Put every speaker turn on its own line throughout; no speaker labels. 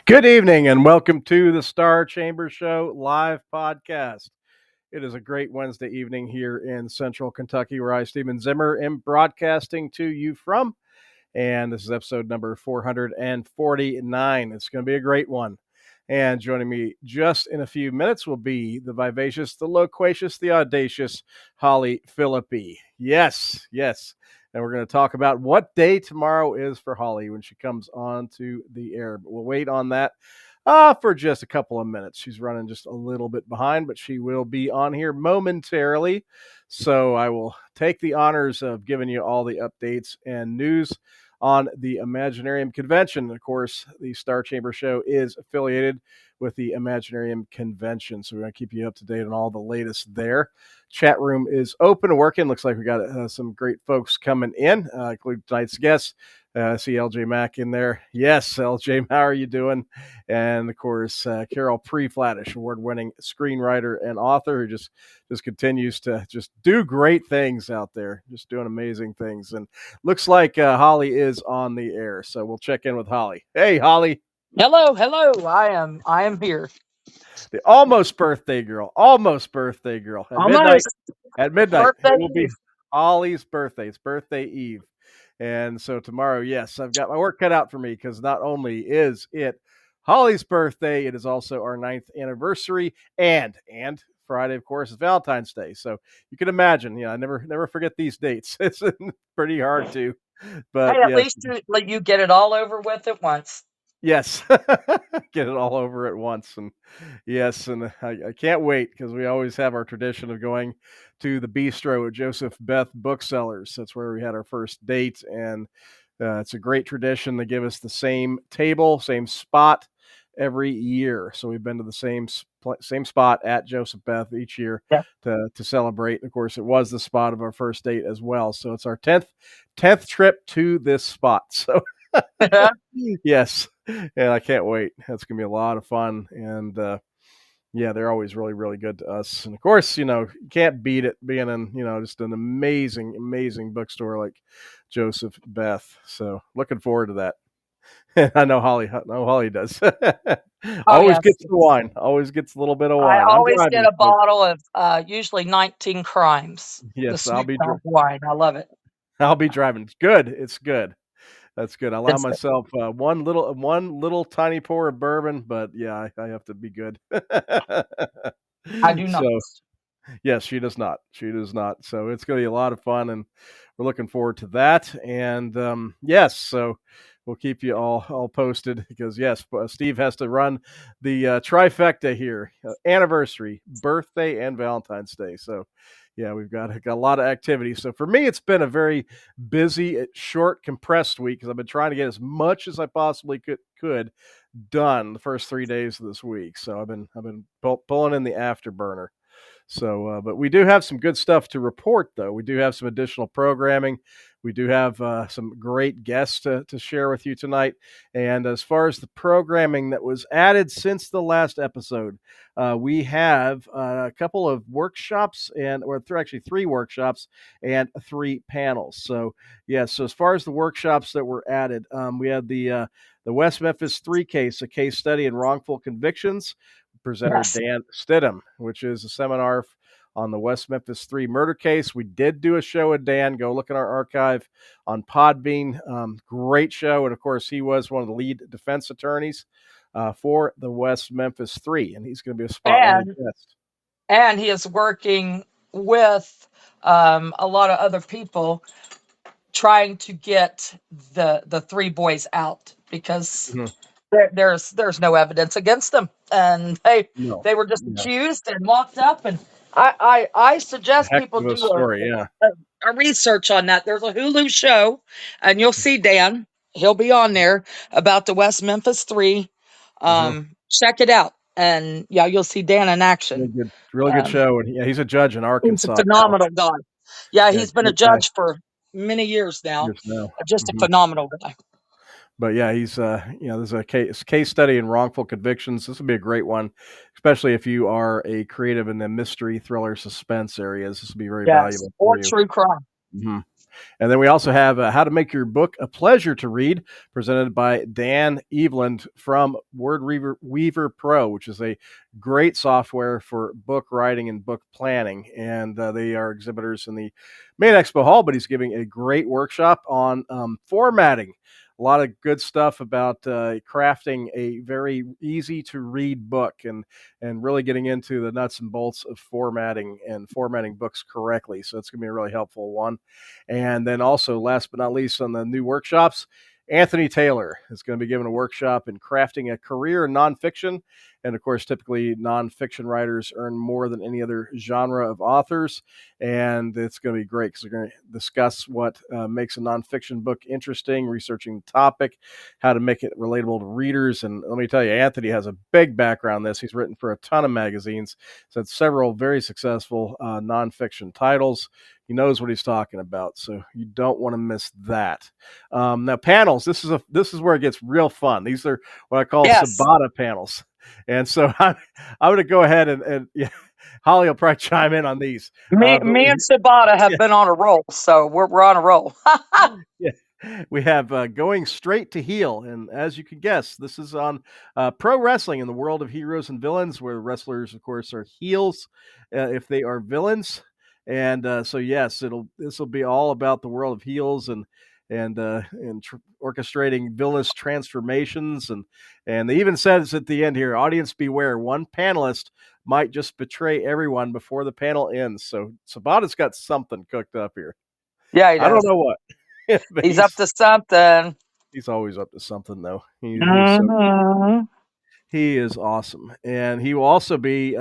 Good evening and welcome to the Star Chamber Show live podcast. It is a great Wednesday evening here in Central Kentucky, where I, Stephen Zimmer, am broadcasting to you from. And this is episode number 449. It's going to be a great one. And joining me just in a few minutes will be the vivacious, the loquacious, the audacious Holly Phillippe. Yes. And we're going to talk about what day tomorrow is for Holly when she comes onto the air. But we'll wait on that for just a couple of minutes. She's running just a little bit behind, but she will be on here momentarily. So I will take the honors of giving you all the updates and news on the Imaginarium Convention. Of course, the Star Chamber Show is affiliated with the Imaginarium Convention, so we're going to keep you up to date on all the latest there. Chat room is open and working. Looks like we got some great folks coming in, including tonight's guests. I see LJ Mack in there. Yes, LJ, how are you doing? And, of course, Carol Pre-Flattish, award-winning screenwriter and author who just continues to just do great things out there, just doing amazing things. And looks like Holly is on the air, so we'll check in with Holly. Hey, Holly.
Hello. I am here.
The almost birthday girl.
Almost
At midnight,
birthday
it will be
Eve.
Holly's birthday. It's birthday eve. And so tomorrow, yes, I've got my work cut out for me because not only is it Holly's birthday, it is also our 9th anniversary, and Friday, of course, is Valentine's Day. So you can imagine, I never forget these dates. It's pretty hard to, but
Hey, at
yes,
least you get it all over with at once.
yes, get it all over at once. And yes, and I can't wait because we always have our tradition of going to the bistro at Joseph Beth Booksellers. That's where we had our first date, and it's a great tradition. They give us the same table, same spot every year. So we've been to the same spot at Joseph Beth each year
Yeah.
to celebrate. And of course, it was the spot of our first date as well. So it's our 10th trip to this spot. So yes, and I can't wait. That's gonna be a lot of fun, and yeah, they're always really, really good to us. And of course, you can't beat it being in, just an amazing bookstore like Joseph Beth. So looking forward to that. I know Holly does.
Oh
Always
yes.
gets the wine. Always gets a little bit of
I
wine. I'm
always get
driving,
a
so
bottle of usually 19 Crimes, the
yes,
sweet mouth wine. I love it.
I'll be driving. It's good. It's good. That's good. I allow
It's,
myself one little tiny pour of bourbon, but yeah, I have to be good.
I do not.
So yes, she does not. She does not. So it's going to be a lot of fun, and we're looking forward to that. And yes, so we'll keep you all posted because yes, Steve has to run the trifecta here: anniversary, birthday, and Valentine's Day. So yeah, we've got a lot of activity. So for me, it's been a very busy, short, compressed week because I've been trying to get as much as I possibly could done the first 3 days of this week. So I've been pulling in the afterburner. So, but we do have some good stuff to report, though. We do have some additional programming. We do have some great guests to share with you tonight. And as far as the programming that was added since the last episode, we have a couple of workshops, actually 3 workshops and 3 panels. So, yes, so as far as the workshops that were added, we had the West Memphis 3 case, a case study in wrongful convictions. Presenter
Yes.
Dan Stidham, which is a seminar on the West Memphis 3 murder case. We did do a show with Dan. Go look in our archive on Podbean. Great show. And of course, he was one of the lead defense attorneys for the West Memphis 3, and he's going to be a spotlight
And
guest.
and he is working with a lot of other people trying to get the 3 boys out because
Mhm.
there's no evidence against them, and
No,
they were just
yeah,
accused and locked up. And I suggest
heck
people
of a
do
story. Yeah.
a research on that. There's a Hulu show, and you'll see Dan. He'll be on there about the West Memphis 3.
Mm-hmm.
Check it out, and yeah, you'll see Dan in action.
Really good
Um,
show. And yeah, he's a judge in
he's a
Arkansas now.
phenomenal guy. Yeah,
Yeah,
he's been a
great guy.
judge for many years now.
Years now.
Just a
Mhm.
phenomenal guy.
But yeah, he's there's a case study in wrongful convictions. This would be a great one, especially if you are a creative in the mystery, thriller, suspense areas. This would be very
Yes,
valuable for
or
you.
true crime.
Mhm. And then we also have How to Make Your Book a Pleasure to Read, presented by Dan Eveland from Weaver Pro, which is a great software for book writing and book planning. And they are exhibitors in the main expo hall, but he's giving a great workshop on formatting. A lot of good stuff about crafting a very easy to read book, and really getting into the nuts and bolts of formatting and formatting books correctly. So it's going to be a really helpful one. And then also, last but not least, on the new workshops, Anthony Taylor is going to be giving a workshop in crafting a career in nonfiction. And of course, typically nonfiction writers earn more than any other genre of authors. And it's going to be great because we're going to discuss what makes a nonfiction book interesting, researching the topic, how to make it relatable to readers. And let me tell you, Anthony has a big background in this. He's written for a ton of magazines, so it's several very successful nonfiction titles. He knows what he's talking about, so you don't want to miss that. Now, panels. This is where it gets real fun. These are what I call
Yes.
Sabata panels, and so I'm going to go ahead and yeah, Holly will probably chime in on these.
Me and Sabata have
Yeah,
been on a roll, so we're on a roll.
yeah. We have Going Straight to Heel. And as you can guess, this is on pro wrestling in the world of heroes and villains, where wrestlers, of course, are heels if they are villains. And so, yes, this will be all about the world of heels and orchestrating villainous transformations. And they even says at the end here, audience beware, one panelist might just betray everyone before the panel ends. So Sabata's got something cooked up here.
Yeah, he
I don't
does.
know what. But
He's up to something.
he's always up to something, though. He's so
Hmm.
he is awesome, and he will also be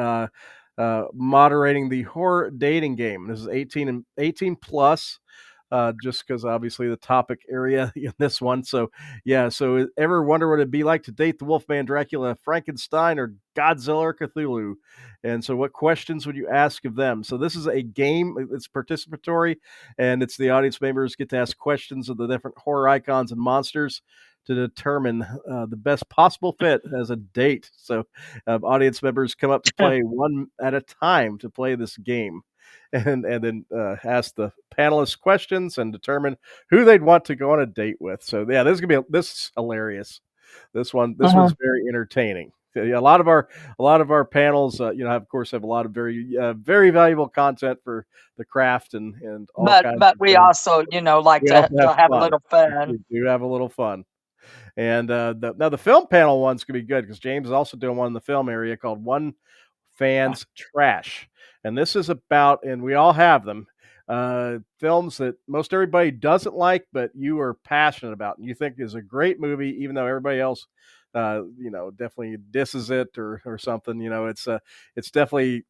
moderating the horror dating game. This is 18 plus. Just because obviously the topic area in this one. So, yeah. So, ever wonder what it'd be like to date the Wolfman, Dracula, Frankenstein, or Godzilla or Cthulhu? And so, what questions would you ask of them? So, this is a game. It's participatory, and it's the audience members get to ask questions of the different horror icons and monsters to determine the best possible fit as a date. So, audience members come up to play one at a time to play this game, and then ask the panelists questions and determine who they'd want to go on a date with. So, yeah, this is hilarious. This
Hmm.
one's very entertaining. Yeah, a lot of our panels, of course, have a lot of very valuable content for the craft and all kinds
But
of
we
things.
also, like
We also have
to have a
fun.
little fun.
We do have a little fun. And now the film panel one's gonna be good because James is also doing one in the film area called One Fan's Trash, and this is about, and we all have them, films that most everybody doesn't like, but you are passionate about, and you think is a great movie, even though everybody else, definitely disses it or something. It's definitely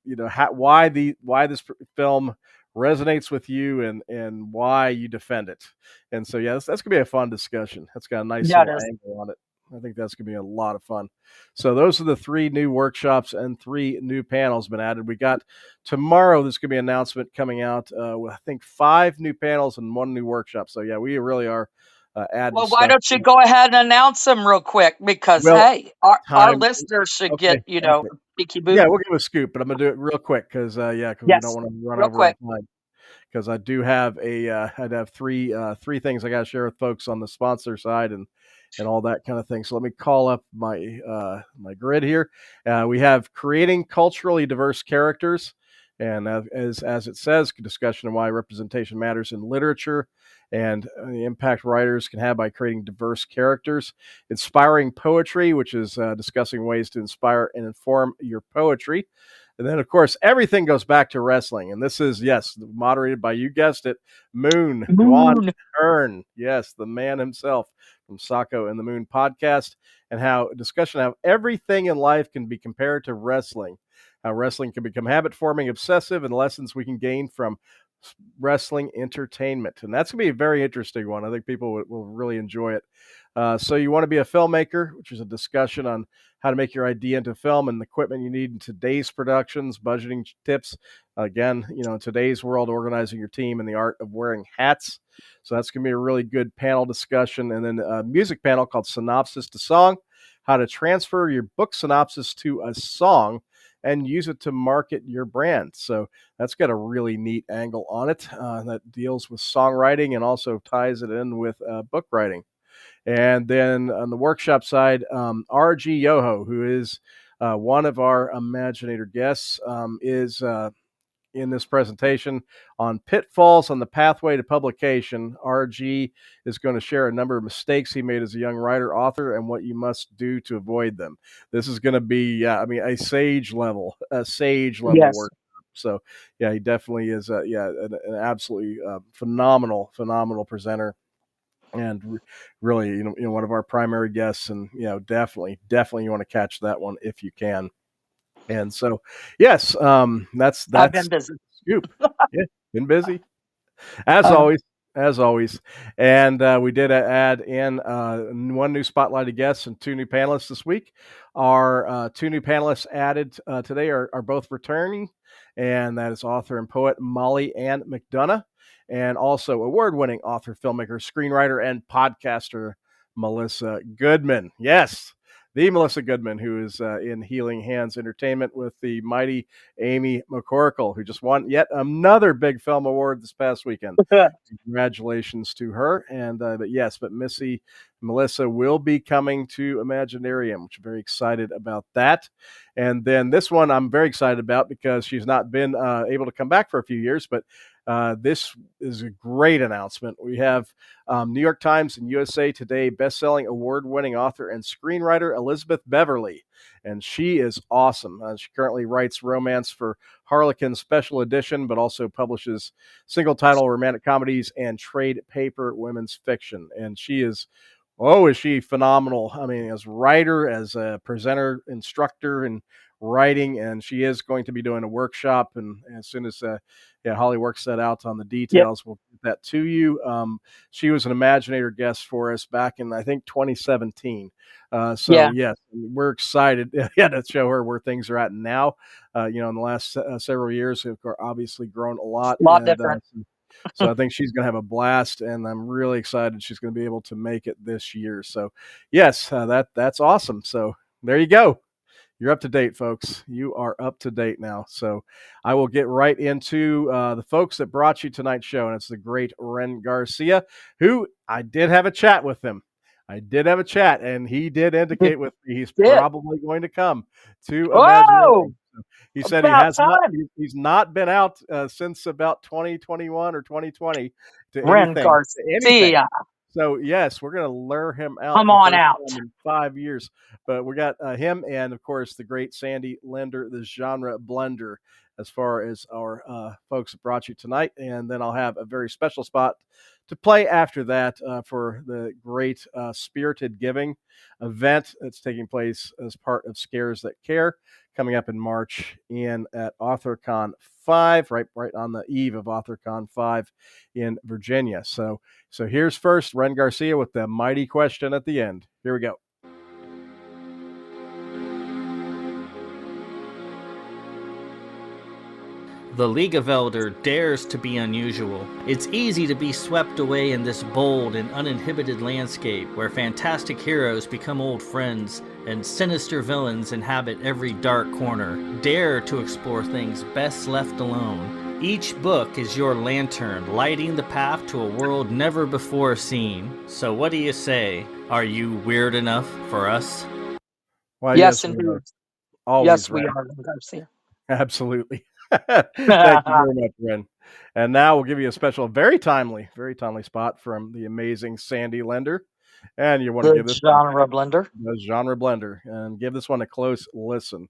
why this film resonates with you and why you defend it. And so, yeah, that's gonna be a fun discussion. That's got a nice
Yeah, it
little
is.
angle on it. I think that's gonna be a lot of fun. So those are the 3 new workshops and 3 new panels been added. We got tomorrow. There's gonna be an announcement coming out with, I think, 5 new panels and 1 new workshop. So yeah, we really are adding
Well, why
stuff.
don't you go ahead and announce them real quick? Because
Well,
hey, our
time.
listeners should get
Okay, okay.
a peeky
Yeah,
boo.
we'll give a scoop, but I'm gonna do it real quick because because we don't
Yes,
want to run
real
over on
quick.
time. Because I do have I'd have three things I got to share with folks on the sponsor side and all that kind of thing. So let me call up my grid here. We have creating culturally diverse characters, and as it says, discussion of why representation matters in literature and the impact writers can have by creating diverse characters. Inspiring poetry, which is discussing ways to inspire and inform your poetry. And then, of course, everything goes back to wrestling. And this is, yes, moderated by, you guessed it, Moon, Duan
Moon.
Earn. Yes, the man himself from Sako and the Moon podcast. And how discussion of everything in life can be compared to wrestling. How wrestling can become habit forming, obsessive, and lessons we can gain from wrestling entertainment. And that's going to be a very interesting one. I think people will really enjoy it. So you want to be a filmmaker, which is a discussion on how to make your idea into film and the equipment you need in today's productions, budgeting tips. Again, in today's world, organizing your team and the art of wearing hats. So that's going to be a really good panel discussion. And then a music panel called Synopsis to Song, how to transfer your book synopsis to a song and use it to market your brand. So that's got a really neat angle on it that deals with songwriting and also ties it in with book writing. And then on the workshop side, RG Yoho, who is one of our Imaginator guests, is in this presentation on pitfalls on the pathway to publication. RG is going to share a number of mistakes he made as a young writer author and what you must do to avoid them. This is going to be, a sage level
Yes.
work. So yeah, he definitely is, an absolutely phenomenal presenter, and really, one of our primary guests, and definitely you want to catch that one if you can. And so, yes,
I've
that's
been busy.
scoop. Yeah, been busy as
Uh,
always, as always. And we did add in one new spotlighted guest and two new panelists this week. Our two new panelists added today are both returning, and that is author and poet Molly Ann McDonough, and also award-winning author, filmmaker, screenwriter, and podcaster Melissa Goodman. Yes, the Melissa Goodman, who is in Healing Hands Entertainment with the mighty Amy McCorkle, who just won yet another big film award this past weekend. Congratulations to her. And but Melissa will be coming to Imaginarium, which I'm very excited about that. And then this one I'm very excited about because she's not been able to come back for a few years, but this is a great announcement. We have New York Times and USA Today bestselling award-winning author and screenwriter Elizabeth Beverly, and she is awesome. She currently writes romance for Harlequin Special Edition, but also publishes single-title romantic comedies and trade paper women's fiction. And she is is she phenomenal? I mean, as writer, as a presenter, instructor, and writing, and she is going to be doing a workshop. And as soon as Holly works that out on the
yep.
details, we'll get that to you. She was an Imaginator guest for us back in, I think, 2017. So
Yeah.
yes, we're excited to show her where things are at now. In the last several years, have obviously grown a lot,
A lot
and
different.
so I think she's going to have a blast, and I'm really excited she's going to be able to make it this year. So yes, that's awesome. So there you go. You're up to date, folks. You are up to date now. So I will get right into the folks that brought you tonight's show, and it's the great Ren Garcia, who I did have a chat with him. I did have a chat, and he did indicate with me he's
Did.
probably going to come to
Oh,
Imaginarium. He said
about time.
he's not been out since about 2021 or 2020 to
Ren
anything.
Garcia.
So yes, we're going to lure him out
Come
for the
on
first
out.
time in 5 years. But we got him, and of course the great Sandy Linder, the genre blender, as far as our folks that brought you tonight. And then I'll have a very special spot to play after that for the great Spirited Giving event that's taking place as part of Scares That Care, coming up in March at AuthorCon 5, right on the eve of AuthorCon 5 in Virginia. So here's first Ren Garcia with the mighty question at the end. Here we go.
The League of Elder dares to be unusual. It's easy to be swept away in this bold and uninhibited landscape where fantastic heroes become old friends and sinister villains inhabit every dark corner. Dare to explore things best left alone. Each book is your lantern, lighting the path to a world never before seen. So what do you say? Are you weird enough for us?
Well,
Yes,
we
indeed.
are. Always,
Yes, we
Ren.
are, Ren Garcia.
Absolutely. Thank you very much, Ren. And now we'll give you a special, very timely spot from the amazing Sandy Linder. And you want to
The
give this
genre blender.
the genre blender and give this one a close listen.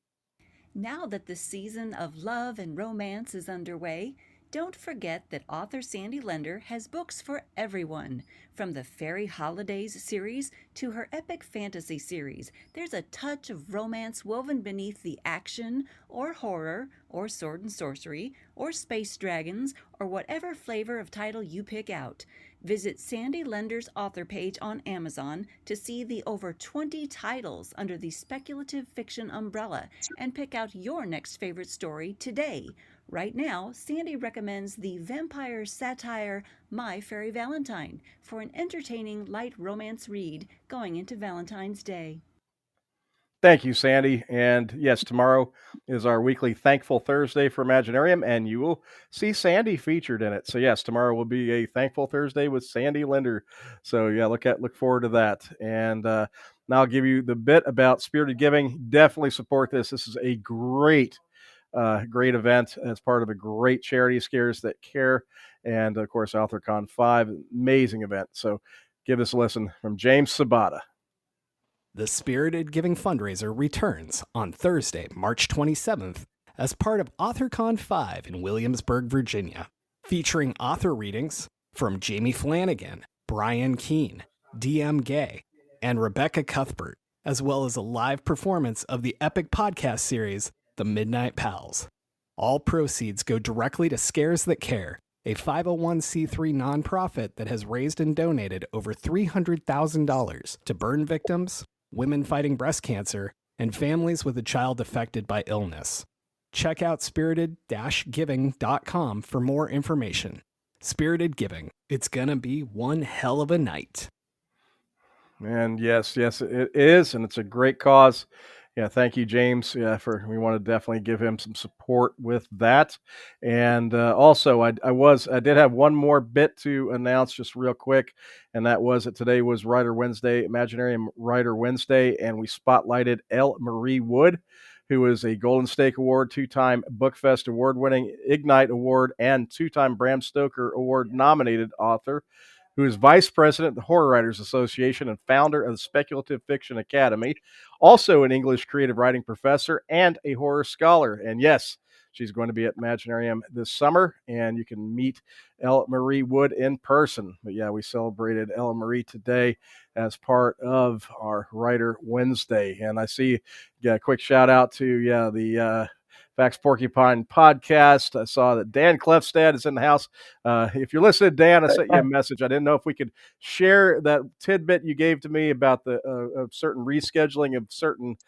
Now that the season of love and romance is underway, don't forget that author Sandy Linder has books for everyone. From the Fairy Holidays series to her epic fantasy series, there's a touch of romance woven beneath the action, or horror, or sword and sorcery, or space dragons, or whatever flavor of title you pick out. Visit Sandy Linder's author page on Amazon to see the over 20 titles under the speculative fiction umbrella and pick out your next favorite story today. Right now, Sandy recommends the vampire satire My Fairy Valentine for an entertaining light romance read going into Valentine's Day.
Thank you, Sandy. And yes, tomorrow is our weekly Thankful Thursday for Imaginarium, and you will see Sandy featured in it. So yes, tomorrow will be a Thankful Thursday with Sandy Linder. So yeah, look forward to that. And now I'll give you the bit about Spirited Giving. Definitely support this. This is a great event as part of a great charity, Scares That Care, and of course AuthorCon 5, amazing event. So give this a listen from James Sabata.
The Spirited Giving fundraiser returns on Thursday, March 27th, as part of AuthorCon 5 in Williamsburg, Virginia, featuring author readings from Jamie Flanagan, Brian Keene, D.M. Gay, and Rebecca Cuthbert, as well as a live performance of the epic podcast series, The Midnight Pals. All proceeds go directly to Scares That Care, a 501c3 nonprofit that has raised and donated over $300,000 to burn victims, women fighting breast cancer, and families with a child affected by illness. Check out spirited-giving.com for more information. Spirited Giving. It's gonna be one hell of a night.
And yes, it is, and it's a great cause. Yeah, thank you, James. Yeah, we want to definitely give him some support with that. And also, I did have one more bit to announce just real quick, and that was that today was Writer Wednesday, Imaginarium Writer Wednesday, and we spotlighted L. Marie Wood, who is a Golden Stake Award, 2-time BookFest award-winning, Ignite Award, and 2-time Bram Stoker Award-nominated author, who is vice president of the Horror Writers Association and founder of the Speculative Fiction Academy, also an English creative writing professor and a horror scholar. And yes, she's going to be at Imaginarium this summer, and you can meet Ella Marie Wood in person. But yeah, we celebrated Ella Marie today as part of our Writer Wednesday. And I see, a quick shout out to the Fax Porcupine podcast. I saw that Dan Clefstad is in the house. If you're listening, Dan, I sent you a message. I didn't know if we could share that tidbit you gave to me about the certain rescheduling of certain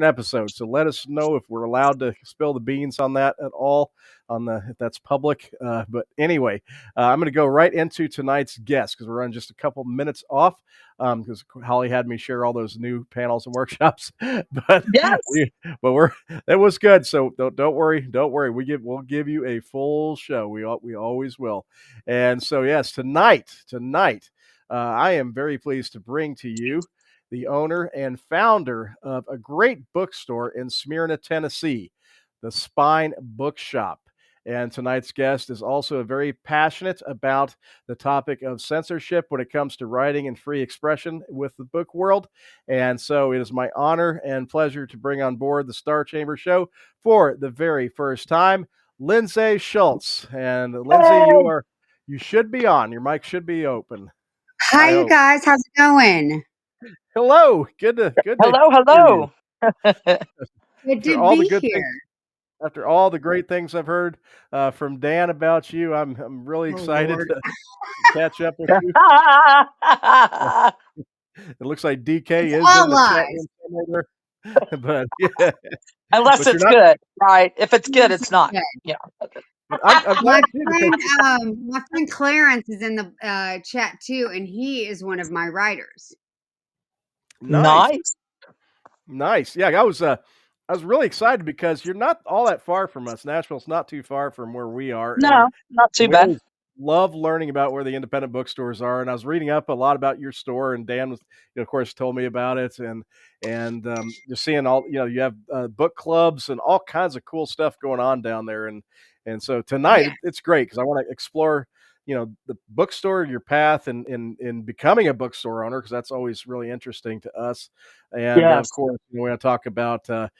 episodes. So let us know if we're allowed to spill the beans on that at all, if that's public. But anyway, I'm going to go right into tonight's guest because we're running just a couple minutes off. Because Holly had me share all those new panels and workshops, but
Yes.
that was good. So don't worry. We'll give you a full show. We always will. And so yes, tonight, I am very pleased to bring to you the owner and founder of a great bookstore in Smyrna, Tennessee, the Spine Bookshop. And tonight's guest is also very passionate about the topic of censorship when it comes to writing and free expression with the book world. And so it is my honor and pleasure to bring on board the Star Chamber Show for the very first time, Lindsay Schultz. And Lindsay, you should be on. Your mic should be open.
Hi, you guys. How's it going?
Hello. Good to
Hello.
Good to be here.
After all the great things I've heard from Dan about you, I'm really excited to catch up with you. It looks like DK is in the chat room somewhere, but yeah.
Unless it's good, right? If it's good, it's not. Good. Yeah.
I'm glad
my friend Clarence is in the chat too, and he is one of my writers.
Nice. Yeah, I was really excited because you're not all that far from us. Nashville's not too far from where we are.
No, not too bad.
Love learning about where the independent bookstores are, and I was reading up a lot about your store, and Dan was, of course, told me about it, and you're seeing all, you have book clubs and all kinds of cool stuff going on down there, and so tonight it's great because I want to explore, the bookstore, your path in becoming a bookstore owner, because that's always really interesting to us. And of course, we want to talk about, the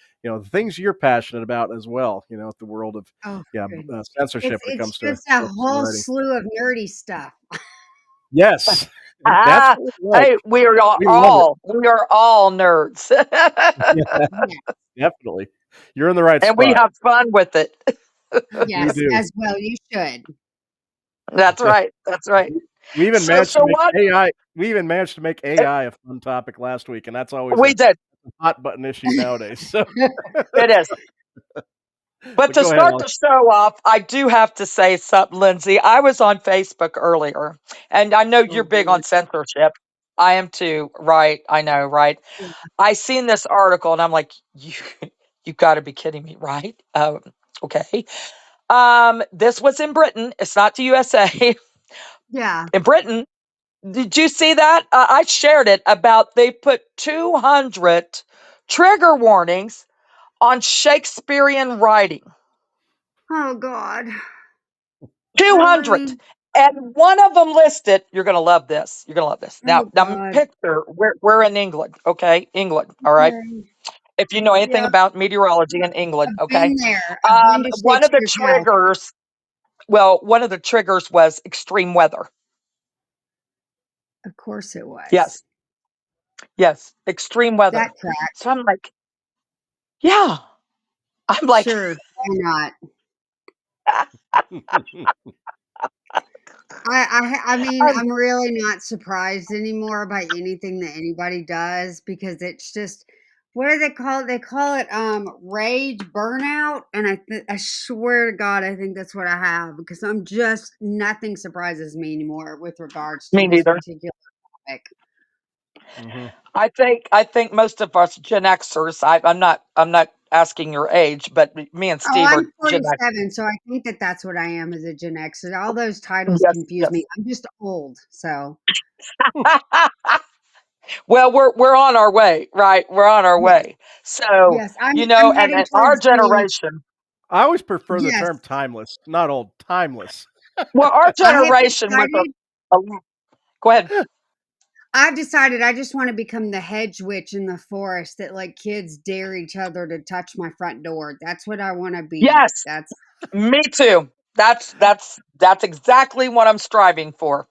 things you're passionate about as well, the world of censorship when it comes to.
It's just a whole slew of nerdy stuff.
Yes.
Hey, we are all nerds.
Definitely. You're in the right spot.
And we have fun with it.
Yes, as well you should.
That's right.
We even managed to make AI. We even managed to make AI a fun topic last week, and that's always a hot button issue nowadays. So
it is. But to start the show off, I do have to say something, Lindsay. I was on Facebook earlier, and I know you're big on censorship. I am too. Right. I know, right?
Yeah.
I seen this article and I'm like, you got to be kidding me, right? Okay. This was in Britain. It's not the USA.
Yeah.
In Britain, did you see that? I shared it about they put 200 trigger warnings on Shakespearean writing.
Oh God.
200.
Really?
And one of them listed, you're going to love this. You're going to love this.
Oh
Now
God.
picture, we're in England, okay? England, all right?
Okay.
If you know anything
Yep.
about meteorology in England,
I've
okay?
been there. I've been to
One of the
Shakespeare's house.
triggers, one of the triggers was extreme weather.
Of course it was.
Yes, yes, extreme
That
weather.
track.
So I'm like, yeah. I'm like,
Sure. Why not? I mean,
I'm,
I'm really not surprised anymore by anything that anybody does because it's just what do they call it? They call it rage burnout, and I swear to God, I think that's what I have because I'm just nothing surprises me anymore with regards to
me
this
neither.
particular topic.
Mhm.
I think most of us Gen Xers. I'm not asking your age, but me and
Oh,
Steve
I'm
are Gen X.
47, so I think that that's what I am as a Gen X. So all those titles
Yes,
confuse
yes.
me. I'm just old, so
Well, we're on our way, right? We're on our
yes,
way. So,
yes. I'm
and
heading
our
towards being
generation,
I always prefer the
yes.
term timeless, not old, timeless.
well, our
I have
generation was
decided.
a go ahead.
I've decided I just want to become the hedge witch in the forest that like kids dare each other to touch my front door. That's what I want to be.
Yes,
That's
me too. That's exactly what I'm striving for.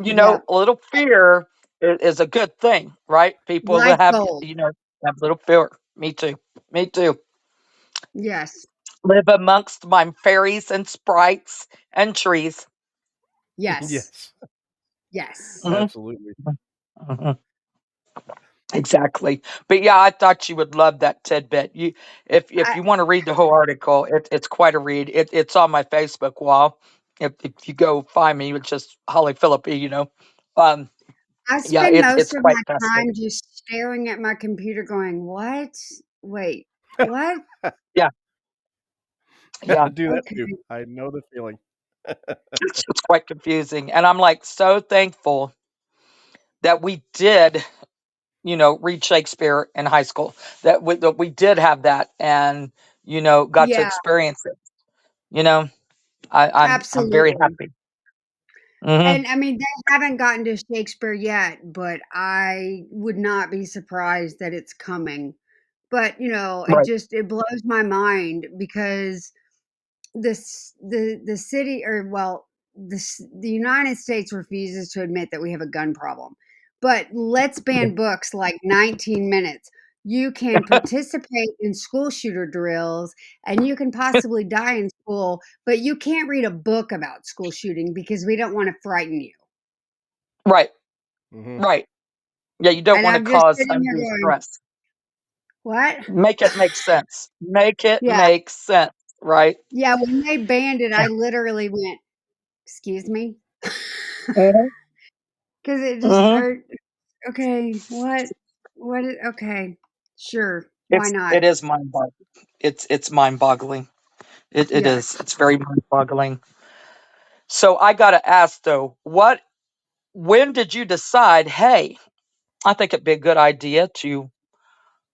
yep.
A little fear is a good thing, right? People that
Life
have,
goals.
have little fear. Me too. Me too.
Yes.
Live amongst my fairies and sprites and trees.
Yes.
Yes,
Yes.
Mhm,
absolutely.
mhm. Exactly. But yeah, I thought you would love that tidbit. If
I
you want to read the whole article, it's quite a read. It's on my Facebook wall. If you go find me, it's just Holly Phillippe. Um,
I
yeah,
spend most
it's
of
quite
my time
fascinating.
just staring at my computer going, "What? Wait. What?
Yeah,
I
yeah,
do that too.
Okay.
I know the feeling.
it's quite confusing, and I'm like so thankful that we did, read Shakespeare in high school. That we did have that, and got to
Yeah,
experience it. You know, I'm very
absolutely.
happy. Hmm.
And I mean, they haven't gotten to Shakespeare yet, but I would not be surprised that it's coming. But,
Right.
it blows my mind because the city or well, the United States refuses to admit that we have a gun problem. But let's ban books like 19 minutes. You can participate in school shooter drills and you can possibly die in school, but you can't read a book about school shooting because we don't want to frighten you.
Right.
Hmm.
Right. Yeah, you don't
And
want to
I'm just
cause
sitting here
undue
going,
stress.
"What?"
Make it make sense. Make it
Yeah.
make sense, right?
Yeah, when they banned it, I literally went, "Excuse me?"
Hmm.
Because it just
Hmm.
are okay, what? Okay, sure, why not?
It is mind boggling. It's mind boggling. It is.
Yes.
It's very mind boggling. So I gotta ask though, when did you decide, hey, I think it'd be a good idea to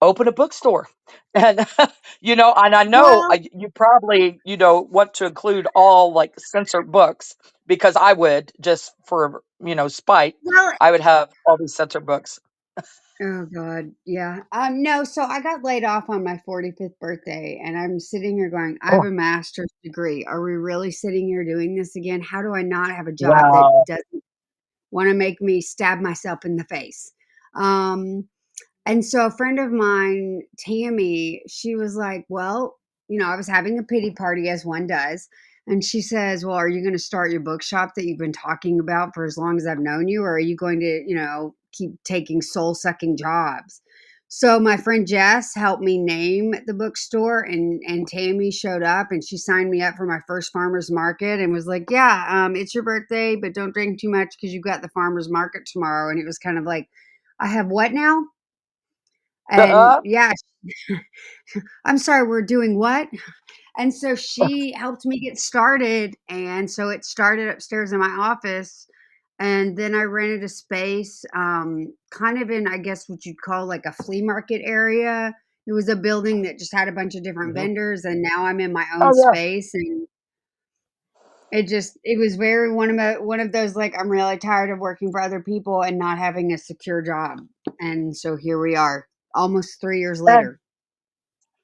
open a bookstore? And and I know
Well
you probably, want to include all like censored books because I would just for, spite,
well
I would have all these censored books.
oh god, yeah. No, so I got laid off on my 45th birthday, and I'm sitting here going, "I have
Oh,
a master's degree. Are we really sitting here doing this again? How do I not have a job that
wow.
doesn't wanna make me stab myself in the face?" Um And so a friend of mine, Tammy, she was like, "Well, I was having a pity party as one does." And she says, "Well, are you going to start your bookshop that you've been talking about for as long as I've known you? Or are you going to, keep taking soul sucking jobs?" So my friend Jess helped me name the bookstore, and Tammy showed up and she signed me up for my first farmer's market and was like, "Yeah, it's your birthday, but don't drink too much because you've got the farmer's market tomorrow." And it was kind of like, I have what now? And
Uh,
yeah, I'm sorry, we're doing what? And so she helped me get started. And so it started upstairs in my office. And then I rented a space, kind of in, I guess, what you'd call like a flea market area. It was a building that just had a bunch of different
Hmm.
vendors. And now I'm in my
oh
own
yeah.
space. And it was very one of those, like, I'm really tired of working for other people and not having a secure job. And so here we are, almost 3 years
And,
later.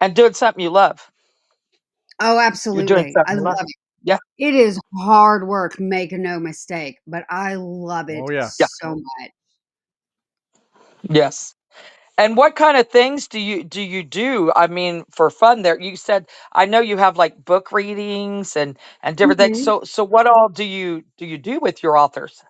and doing something you love.
Oh,
You're doing
absolutely. I
something you
love
love.
it.
Yeah.
It is hard work, make no mistake, but I love it
Oh yeah.
Yeah.
so much.
Yes. And what kind of things do you do? I mean, for fun there. You said I know you have like book readings and different things.
Mhm.
So what all do you do with your authors?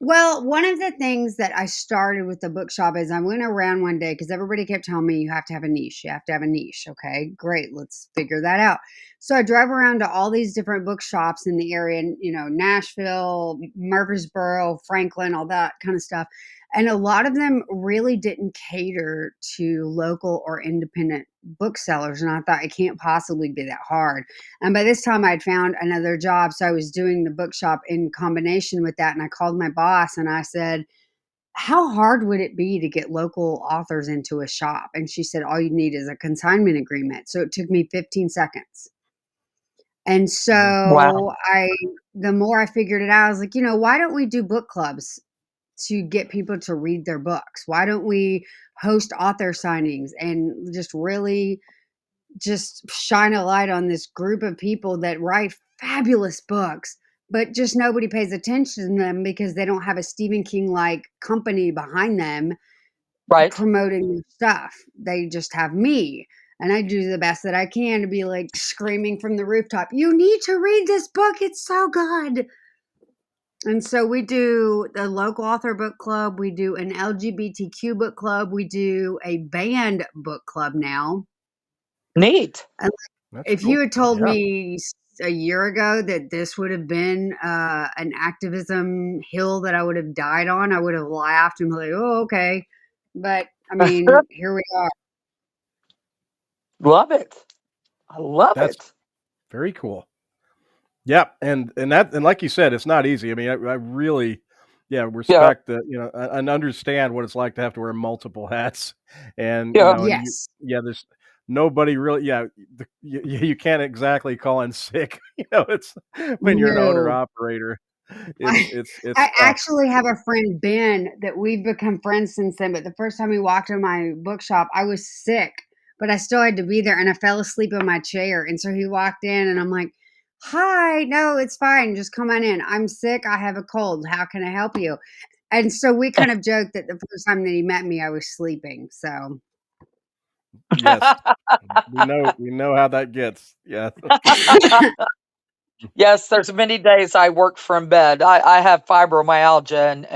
Well, one of the things that I started with the bookshop is I went around one day because everybody kept telling me you have to have a niche. You have to have a niche. Okay, great. Let's figure that out. So I drove around to all these different bookshops in the area, Nashville, Murfreesboro, Franklin, all that kind of stuff. And a lot of them really didn't cater to local or independent booksellers. And I thought it can't possibly be that hard. And by this time, I'd found another job. So I was doing the bookshop in combination with that. And I called my boss and I said, "How hard would it be to get local authors into a shop?" And she said, "All you need is a consignment agreement." So it took me 15 seconds. And
Hmm.
Wow.
so the more I figured it out, I was like, why don't we do book clubs to get people to read their books? Why don't we host author signings and just really just shine a light on this group of people that write fabulous books, but just nobody pays attention to them because they don't have a Stephen King like company behind them
Right.
promoting their stuff. They just have me. And I do the best that I can to be like screaming from the rooftop, "You need to read this book. It's so good." And so we do the local author book club. We do an LGBTQ book club. We do a band book club now.
Neat.
That's
If you
cool.
had told
Yeah.
me a year ago that this would have been an activism hill that I would have died on, I would have laughed and been like, "Oh, okay." But I mean, here we are.
Love it. I love
That's
it.
very cool. Yeah, and like you said, it's not easy. I mean, I really, yeah,
Yeah.
respect the and understand what it's like to have to wear multiple hats, and
Yeah.
Yes.
there's nobody really, you can't exactly call in sick. It's when you're an owner
No.
operator,
I
it's
I
tough.
actually have a friend, Ben, that we've become friends since then. But the first time he walked in my bookshop, I was sick, but I still had to be there, and I fell asleep in my chair. And so he walked in, and I'm like, "Hi, no, it's fine. Just come on in. I'm sick. I have a cold. How can I help you?" And so we kind of joked that the first time that he met me, I was sleeping. So
Yes, we know how that gets. Yeah.
Yes, there's many days I work from bed. I have fibromyalgia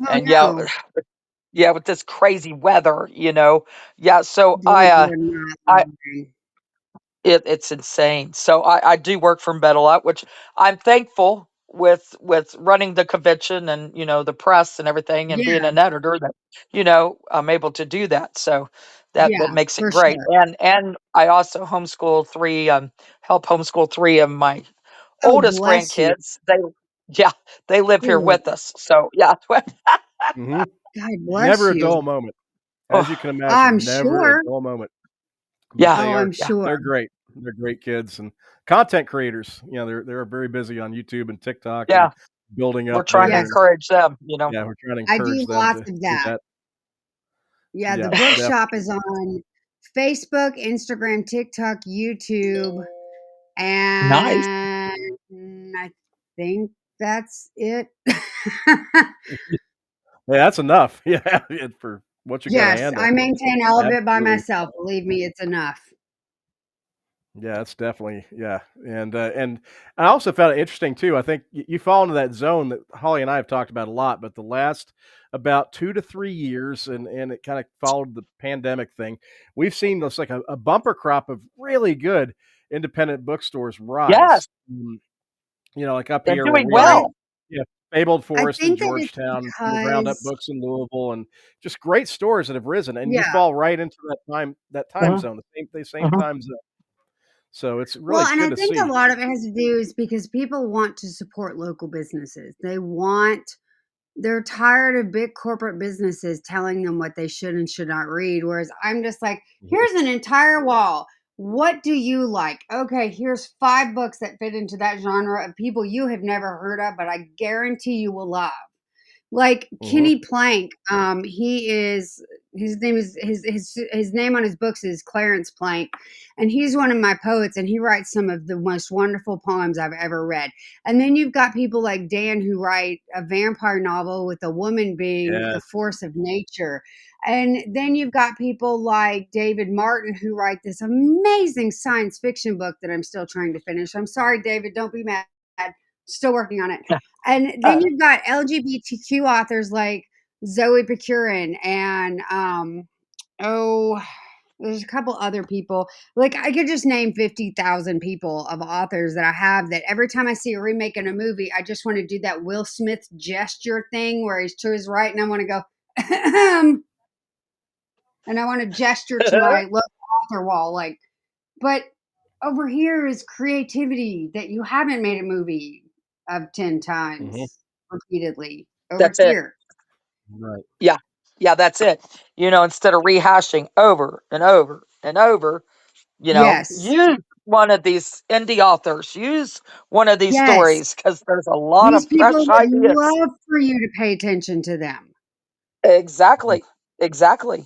oh
and yeah,
no,
yeah, with this crazy weather, you know. Yeah, so
boy, you are not
I
lying.
it's insane. So I do work from bed a lot, which I'm thankful with running the convention and the press and everything and being
Yeah,
an editor that I'm able to do that. So that
yeah,
makes it
for
great.
sure.
And I also homeschool three help homeschool three of my
Oh,
oldest
bless you.
grandkids. Yeah, they live here
Good.
with us. So yeah.
Hmm.
God bless
Never a dull
you.
moment, as you
Oh,
can
I'm
imagine. Never a
sure.
dull moment. But
yeah,
they
Oh,
are
I'm
yeah.
sure.
they're great. They're great kids and content creators. They're very busy on YouTube and TikTok and
Yeah.
building
We're
up
trying to
there.
Yes,
And
encourage them.
yeah, we're trying to
I do
encourage them
lots
to
of
do
that.
that.
Yeah, the
Yeah,
bookshop
definitely.
is on Facebook, Instagram, TikTok, YouTube,
Nice.
and I think that's it.
Yeah, that's enough. Yeah, for what you got to
Yes,
handle.
I maintain all of it by
Absolutely.
myself. Believe me, it's enough.
Yeah, that's definitely and I also found it interesting too. I think you fall into that zone that Holly and I have talked about a lot, but the last about 2 to 3 years, and it kind of followed the pandemic thing. We've seen this like a bumper crop of really good independent bookstores rise.
Yes,
Like up
they're
here where
doing
we
Well,
are,
well.
Fabled
I
Forest in
think that it's
Georgetown, Ground Up
because,
Books in Louisville, and just great stores that have risen. And you
yeah.
fall right into that time
Mhm,
zone, the same
mhm.
time zone. So it's
Well,
really
and I
good to
think a
see.
lot of it has to do is because people want to support local businesses. They're tired of big corporate businesses telling them what they should and should not read. Whereas I'm just like,
Mhm.
here's an entire wall. What do you like? Okay, here's 5 books that fit into that genre of people you have never heard of, but I guarantee you will love. Like
Mhm.
Kenny Plank, he is his name is his name on his books is Clarence Plank, and he's one of my poets, and he writes some of the most wonderful poems I've ever read. And then you've got people like Dan who write a vampire novel with a woman being
Yeah.
the force of nature. And then you've got people like David Martin who write this amazing science fiction book that I'm still trying to finish. I'm sorry, David, don't be mad. Still working on it. And then
Uh,
you've got LGBTQ authors like Zoe Procurin and oh, there's a couple other people. Like I could just name 50,000 people of authors that I have that every time I see a remake in a movie, I just want to do that Will Smith gesture thing where he's to his right and I want to go and I want to gesture to my local author wall like, but over here is creativity that you haven't made a movie of 10
Mhm.
times repeatedly over
that's it.
here.
Right.
Yeah, yeah, that's it. Instead of rehashing over and over and over,
Yes.
use one of these indie authors, use one of these
Yes.
stories because there's a lot
These
of
people
fresh
would
ideas.
love for you to pay attention to them.
Mhm.
Exactly, exactly.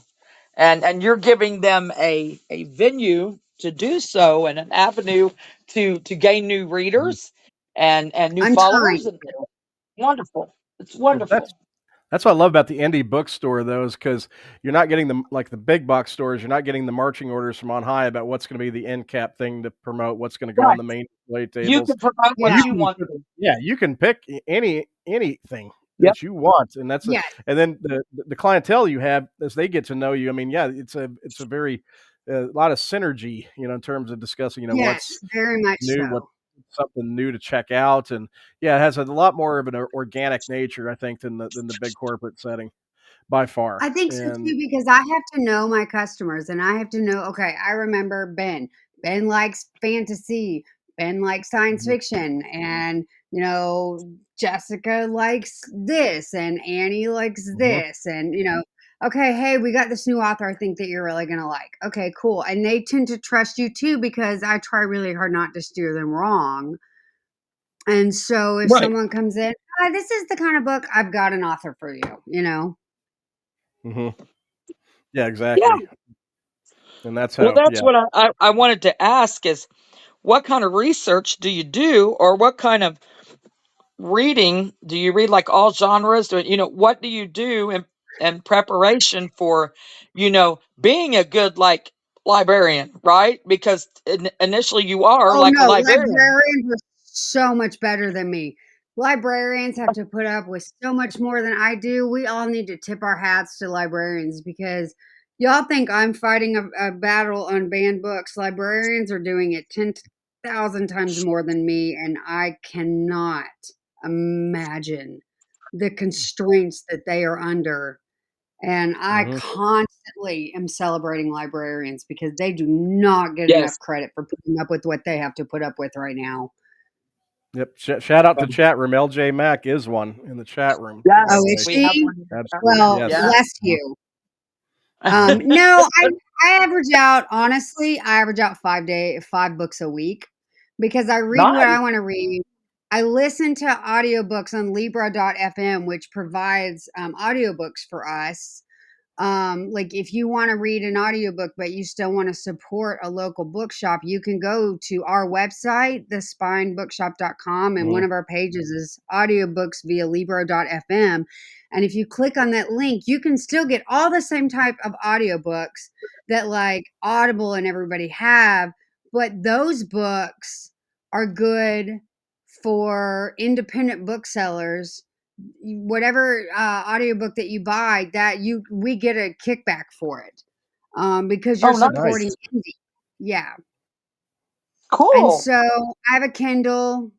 And you're giving them a venue to do so and an avenue to gain new
Mhm.
readers and new
I'm
followers,
trying.
and it's wonderful. It's
Well,
wonderful.
that's what I love about the indie bookstore, though, is because you're not getting like the big box stores. You're not getting the marching orders from on high about what's going to be the end cap thing to promote, what's going to go on
Right.
the main display
You
tables.
can promote
Yeah.
what
You
you
can,
want to.
you can pick anything
Yep.
that you want, and
Yes.
and then the clientele you have as they get to know you. I mean, yeah, it's a very lot of synergy, in terms of discussing,
Yes.
what's
Very much
new, what
so.
something new to check out, and yeah, it has a lot more of an organic nature, I think, than the big corporate setting by far.
I think so
And
too because I have to know my customers and I have to know, okay, I remember Ben. Ben likes fantasy. Ben likes science
Mhm,
fiction. And, Jessica likes this and Annie likes
mhm,
this. And, okay, hey, we got this new author I think that you're really going to like. Okay, cool. And they tend to trust you too because I try really hard not to steer them wrong. And so if
Right.
someone comes in, this is the kind of book I've got an author for you.
mhm. Yeah,
Yeah.
exactly. And that's
Well,
how,
that's
yeah.
what I wanted to ask is what kind of research do you do, or what kind of reading do you read, like all genres? What do you do in preparation for, being a good like librarian, right? Because initially you are
Oh,
like a
no,
librarian.
librarians are so much better than me. Librarians have to put up with so much more than I do. We all need to tip our hats to librarians because y'all think I'm fighting a battle on banned books. Librarians are doing it 10,000 times more than me, and I cannot imagine the constraints that they are under. And I
Mhm.
constantly am celebrating librarians because they do not get enough
Yes.
credit for putting up with what they have to put up with right now.
Yep. Shout out to chat room. LJ Mack is one in the chat room, by
Oh,
the
Yes,
is
way.
we have
she?
one.
Absolutely.
Well,
Yes.
Yes.
bless you. No, I average out honestly, I average out 5 books a week because I read what
Nice.
I want to read. I listen to audiobooks on Libra.fm, which provides audiobooks for us. Like if you want to read an audiobook but you still want to support a local bookshop, you can go to our website, thespinebookshop.com, and one
Mhm,
of our pages is audiobooks via libro.fm. And if you click on that link, you can still get all the same type of audiobooks that like Audible and everybody have, but those books are good for independent booksellers. Whatever audiobook that you buy, we get a kickback for it, because you're
Oh, nice.
supporting indie. Yeah. And
Cool.
so I have a Kindle.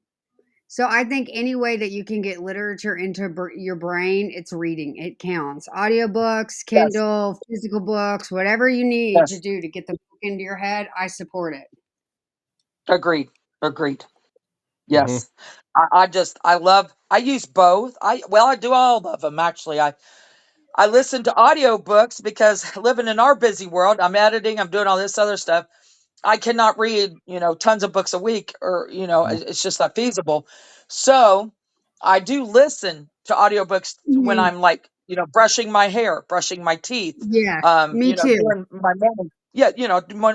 So I think any way that you can get literature into your brain, it's reading. It counts. Audiobooks,
Yes.
Kindle, physical books, whatever you need to
Yes.
do to get the book into your head, I support it.
Agreed. Agreed.
Mhm.
Yes. I use both. I do all of them actually. I listen to audiobooks because living in our busy world, I'm editing, I'm doing all this other stuff. I cannot read, tons of books a week, or,
Mhm.
it's just not feasible. So I do listen to audiobooks when
Mhm.
I'm like, brushing my hair, brushing my teeth,
Yeah, me too.
doing my morning, yeah,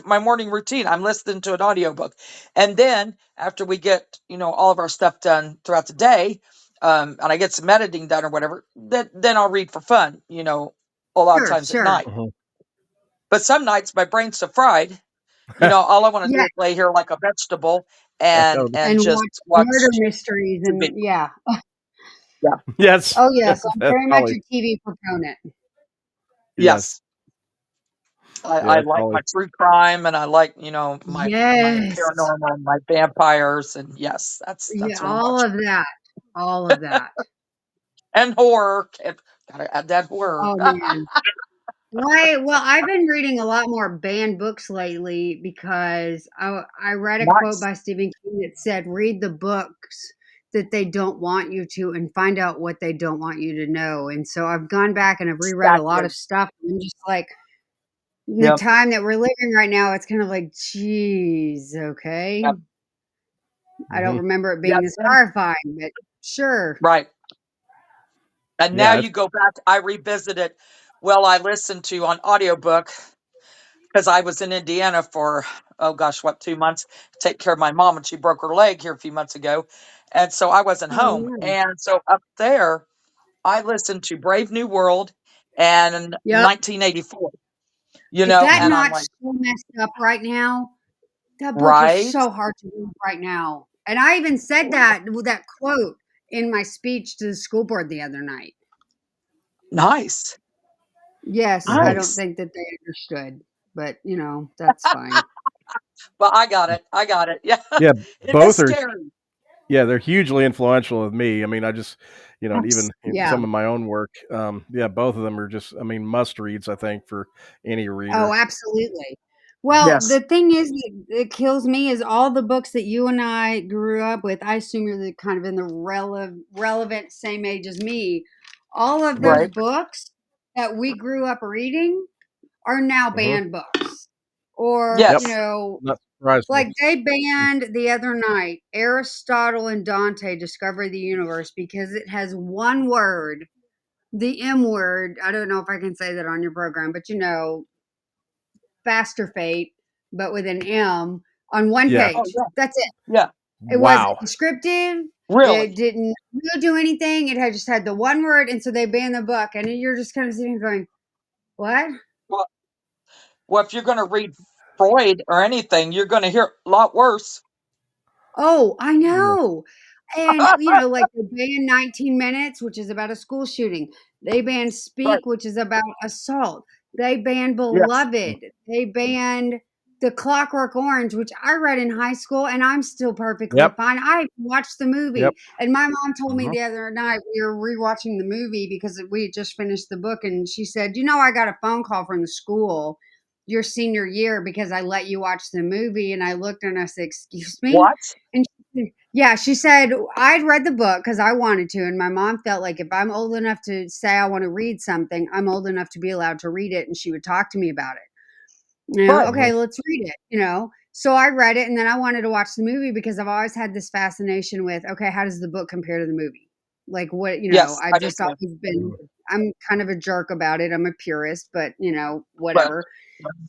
my morning routine. I'm listening to an audiobook. And then after we get, all of our stuff done throughout the day, and I get some editing done or whatever, then I'll read for fun, a lot of
Sure,
times at
sure.
night.
Mhm.
But some nights my brain's so fried, all I want to do
Yeah,
is lay here like a vegetable and
Oh,
and
and
just
watch
watch
murder mysteries
TV.
and yeah.
Yeah.
yes,
Oh yes, I'm
that's
very much
probably
a TV proponent.
yes,
Yes. I
yeah, that's
like
probably
my true crime, and I like, my
Yes.
paranormal, my vampires, and yes,
Yeah,
that's what I'm
all
watching.
of that. All of that.
And horror. Gotta add that horror.
Oh man. Right. Well, I've been reading a lot more banned books lately because I read a quote
Nice.
by Stephen King that said, "Read the books that they don't want you to, and find out what they don't want you to know." And so I've gone back and I've reread a lot
Exactly.
of stuff, and I'm just like, in the
Yep.
time that we're living right now, it's kind of like, geez, okay.
Yep.
I don't
Mhm.
remember it being
Yes.
this horrifying, but sure.
Right. And now
Yeah,
you go back, I revisit it. Well, I listened to on audiobook because I was in Indiana for, oh gosh, what, 2 months, take care of my mom, and she broke her leg here a few months ago. And so I wasn't
Oh
home.
no.
And so up there, I listened to Brave New World and
Yep.
1984,
Is that
and I'm
not
like,
so messed up right now? That book is
right?
so hard to read right now. And I even said that with that quote in my speech to the school board the other night.
Nice.
Yes, I
mhm.
don't
Nice.
think that they understood, but that's fine.
But I got it. I got it. Yeah.
Yeah,
It is
both are.
scary.
Yeah, they're hugely influential with me. I mean, I just, and even
Yes.
in
Yeah.
some of my own work, yeah, both of them are just, I mean, must reads. I think for any
Oh,
reader.
absolutely. Well,
Yes.
the thing is that it kills me is all the books that you and I grew up with. I assume you're the kind of in the relevant same age as me. All of
Mhm.
those
Right.
books that we grew up reading are now
Mhm.
banned books. Or,
Yep,
Yes.
not surprised me.
like they banned the other night Aristotle and Dante Discovery of the Universe because it has one word, the M word. I don't know if I can say that on your program, but faster fate, but with an M on one
Yeah.
Oh,
page.
yeah.
That's it.
Yeah.
It wasn't
Wow.
descriptive. It
Really?
didn't really do anything. It had just had the one word, and so they banned the book. And you're just kind of sitting here going, "What?
Well, well, if you're going to read Freud or anything, you're going to hear a lot worse.
Oh, I
Yeah.
know." And like they banned 19 Minutes, which is about a school shooting. They banned
Right.
Speak, which is about assault. They banned
Yes.
Mm.
Beloved. They banned The Clockwork Orange, which I read in high school, and I'm still perfectly
Yep.
fine. I watched the
Yep.
movie, and my mom told me
Mhm.
the other night we were rewatching the movie because we had just finished the book, and she said, I got a phone call from the school your senior year because I let you watch the movie." And I looked and I said, "Excuse me?"
What?
And yeah, she said, "I'd read the book because I wanted to." And my mom felt like if I'm old enough to say I want to read something, I'm old enough to be allowed to read it. And she would talk to me about it.
Right.
Mhm.
Okay, let's read it. So I read it and then I wanted to watch the movie because I've always had this fascination with, okay, how does the book compare to the movie? Like what,
Yes,
I've
I do
just
too.
always been,
Mhm.
I'm kind of a jerk about it. I'm a purist, but
But
whatever.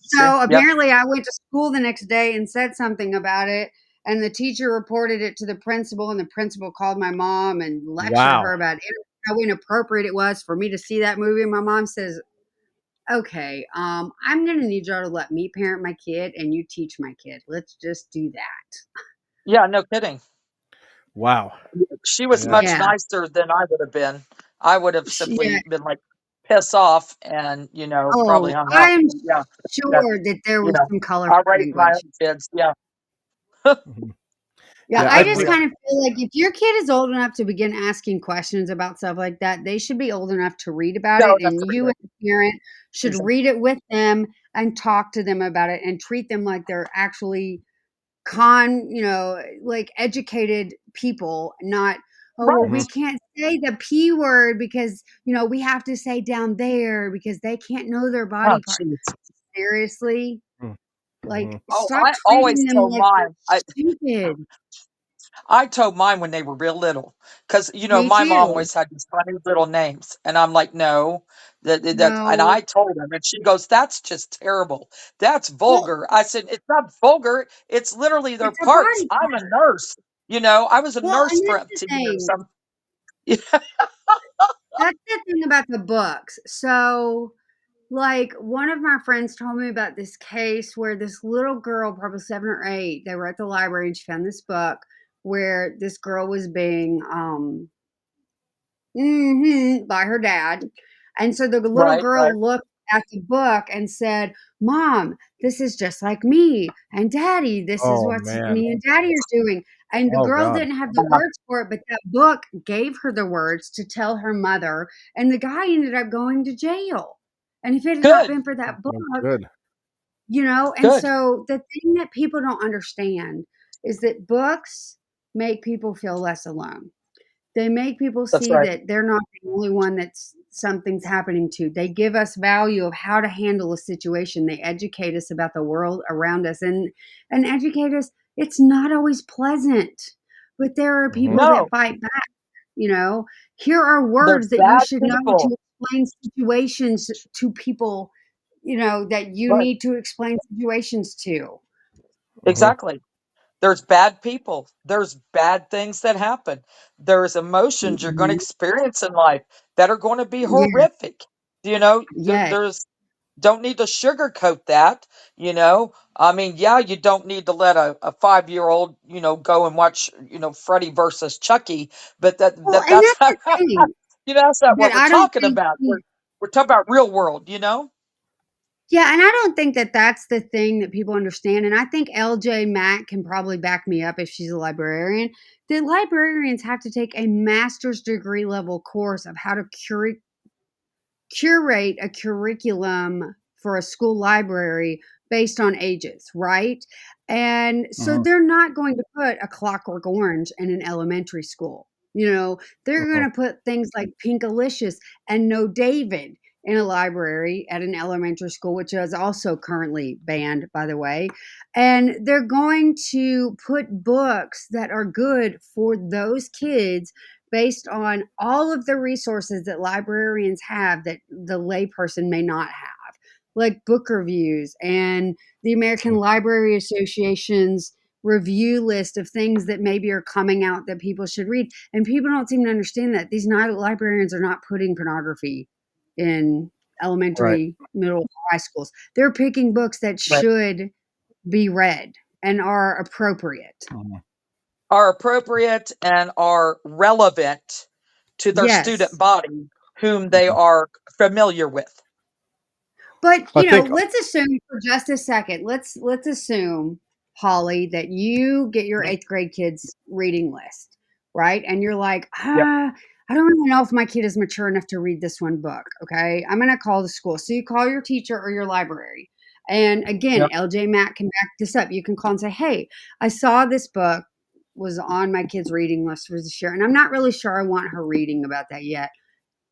see,
So
yep.
apparently, I went to school the next day and said something about it, and the teacher reported it to the principal, and the principal called my mom and lectured her
Wow.
about how inappropriate it was for me to see that movie. And my mom says, okay, I'm gonna need y'all to let me parent my kid and you teach my kid. Let's just do that.
Yeah, no kidding.
Wow.
She was
Yeah.
much
Yeah.
nicer than I would have been. I would have
Yeah.
simply been like, piss off, and probably
Oh,
hung up.
I'm
Yeah, that
sure that there
you
was
know,
some
I
colorful
raised my
language.
own kids. Yeah,
Mhm.
Yeah,
Yeah,
I
I
just
think
yeah,
kind of feel like if your kid is old enough to begin asking questions about stuff like that, they should be old enough to read about
no,
it.
that's
And
the
you,
reason.
as a parent, should
Exactly.
read it with them and talk to them about it and treat them like they're actually like educated people, not, oh, well,
Right,
Mhm.
we can't say the P word because, we have to say down there because they can't know their
oh
body part.
jeez.
Seriously?
Mm.
Like,
Mhm.
Oh,
stop
I
treating
always
them
told
like they're
mine.
stupid.
I told mine when they were real little, because
Me
my mom
too.
always had these funny little names, and I'm like, no, and
No.
I told them, and she goes, "That's just terrible. That's
Well,
vulgar." I said, "It's not vulgar. It's literally their
it's a
parts.
body
I'm a
part.
nurse. I was a
Well,
nurse
and
for
that's
up
the
to
thing.
some."
That's the thing about the books. So, like, one of my friends told me about this case where this little girl, probably 7 or 8, they were at the library and she found this book where this girl was being by her dad. And so the little
Right, right.
girl looked at the book and said, Mom, this is just like me. And Daddy, this is
Oh
what
man.
me and Daddy are doing. And the
Oh
girl
God.
didn't have the
Yeah,
words for it, but that book gave her the words to tell her mother. And the guy ended up going to jail. And if it had not
good,
been for that book,
Oh, good.
and
good.
so the thing that people don't understand is that books make people feel less alone. They make people
That's
see
right.
that they're not the only one that's something's happening to. They give us value of how to handle a situation. They educate us about the world around us and educate us. It's not always pleasant, but there are
Mhm.
people that
No,
fight back. You know, here are
there's
words that you
bad
should know
people.
to explain situations to people, that you
Right,
need to explain situations to.
Mhm.
exactly. There's bad people. There's bad things that happen. There's emotions you're going to
Mhm.
experience in life that are going to be
Yeah.
horrific.
Yes.
There's don't need to sugarcoat that. I mean, yeah, you don't need to let a 5-year-old, go and watch, Freddy versus Chucky, but
Well, and
that's
that's the
not,
thing
that's not
that
what we're
I don't
talking
think.
about. We're talking about real world.
Yeah, and I don't think that that's the thing that people understand, and I think LJ Mack can probably back me up if she's a librarian. The librarians have to take a master's degree level course of how to curate a curriculum for a school library based on ages, right? And so
Mhm.
they're not going to put a Clockwork Orange in an elementary school. They're going
Mhm.
to put things like Pinkalicious and No David in a library at an elementary school, which is also currently banned, by the way. And they're going to put books that are good for those kids based on all of the resources that librarians have that the layperson may not have, like book reviews and the American Library Association's review list of things that maybe are coming out that people should read. And people don't seem to understand that these librarians are not putting pornography in
Right.
elementary, middle, high schools. They're picking books that
Right.
should be read and are appropriate.
Mhm.
Are appropriate and are relevant to their student
Yes.
body whom they
Mhm.
are familiar with.
But,
I think
let's assume for just a second, let's assume, Holly, that you get your 8th grade kids reading list, right? And you're like,
Yep.
I don't really know if my kid is mature enough to read this one book. Okay. I'm going to call the school. So you call your teacher or your library. And again,
Yep.
LJ Matt can back this up. You can call and say, hey, I saw this book was on my kid's reading list for this year. And I'm not really sure I want her reading about that yet.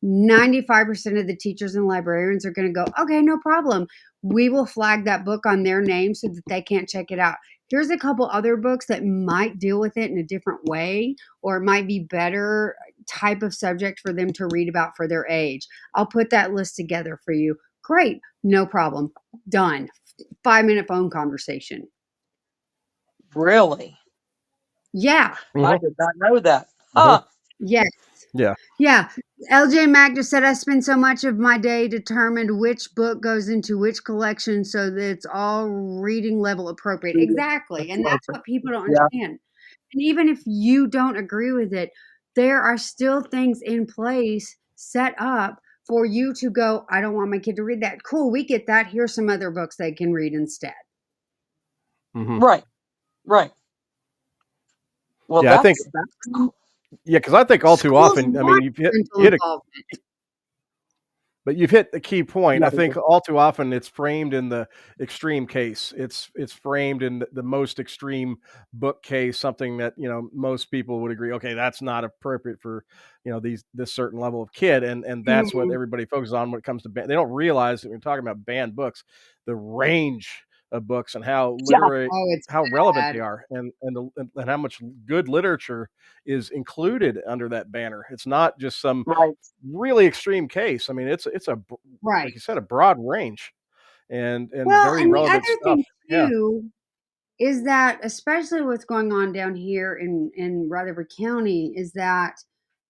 95% of the teachers and librarians are going to go, okay, no problem. We will flag that book on their name so that they can't check it out. Here's a couple other books that might deal with it in a different way, or it might be better type of subject for them to read about for their age. I'll put that list together for you. Great. No problem. Done. 5-minute phone conversation.
Really?
Yeah.
I
Mhm.
did not know that.
Mhm.
Huh.
Yes.
Yeah.
Yeah. LJ Mack just said, I spend so much of my day determined which book goes into which collection so that it's all reading level appropriate. Exactly. And that's what people don't
Yeah.
understand. And even if you don't agree with it, there are still things in place set up for you to go, I don't want my kid to read that. Cool, we get that. Here's some other books they can read instead.
Mm-hmm.
Right. Right. Well,
Yeah, I think,
that's cool.
yeah, because I think all too
Schools
often, I mean,
want parental
hit a,
involvement.
but you've hit the key point.
Yeah,
I think all too often it's framed in the extreme case. It's framed in the most extreme book case, something that, most people would agree, okay, that's not appropriate for, this certain level of kid. And that's what
Mhm.
everybody focuses on when it comes to they don't realize that when you're talking about banned books, the range of books and how
yeah.
literary
Oh, it's
how relevant
bad.
they are, and how much good literature is included under that banner. It's not just some
Right.
really extreme case. I mean, it's like
Right.
you said, a broad range and
Well,
very
and the
relevant
other
stuff.
thing
Yeah.
too is that, especially what's going on down here in Rutherford County, is that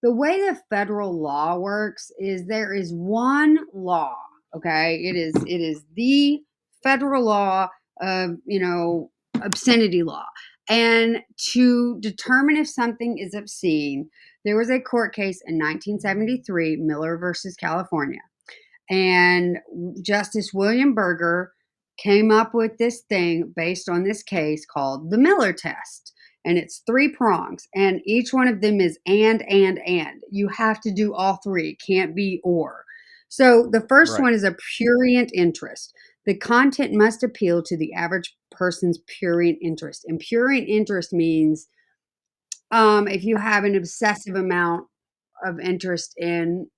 the way the federal law works is there is one law. Okay, it is the federal law of obscenity law, and to determine if something is obscene, there was a court case in 1973, Miller versus California, and Justice William Berger came up with this thing based on this case called the Miller test. And it's three prongs, and each one of them is and. You have to do all three, can't be or. So the first
Right.
one is a prurient interest. The content must appeal to the average person's prurient interest. And prurient interest means if you have an obsessive amount of interest in,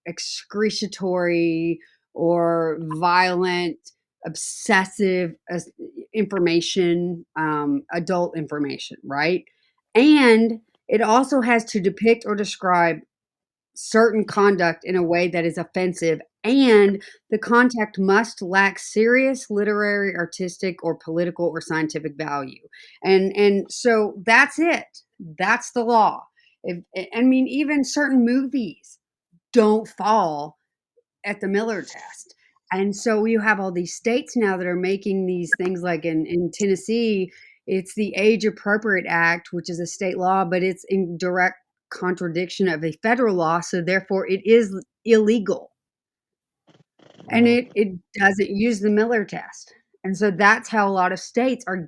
excretionary or violent, obsessive information, adult information, right? And it also has to depict or describe certain conduct in a way that is offensive, and the contact must lack serious literary, artistic, or political or scientific value. And so that's it. That's the law. If I mean, even certain movies don't fall at the Miller test. And so you have all these states now that are making these things, like in Tennessee, it's the Age Appropriate Act, which is a state law, but it's in direct contradiction of a federal law. So therefore it is illegal. And
Hmm.
it doesn't use the Miller test. And so that's how a lot of states are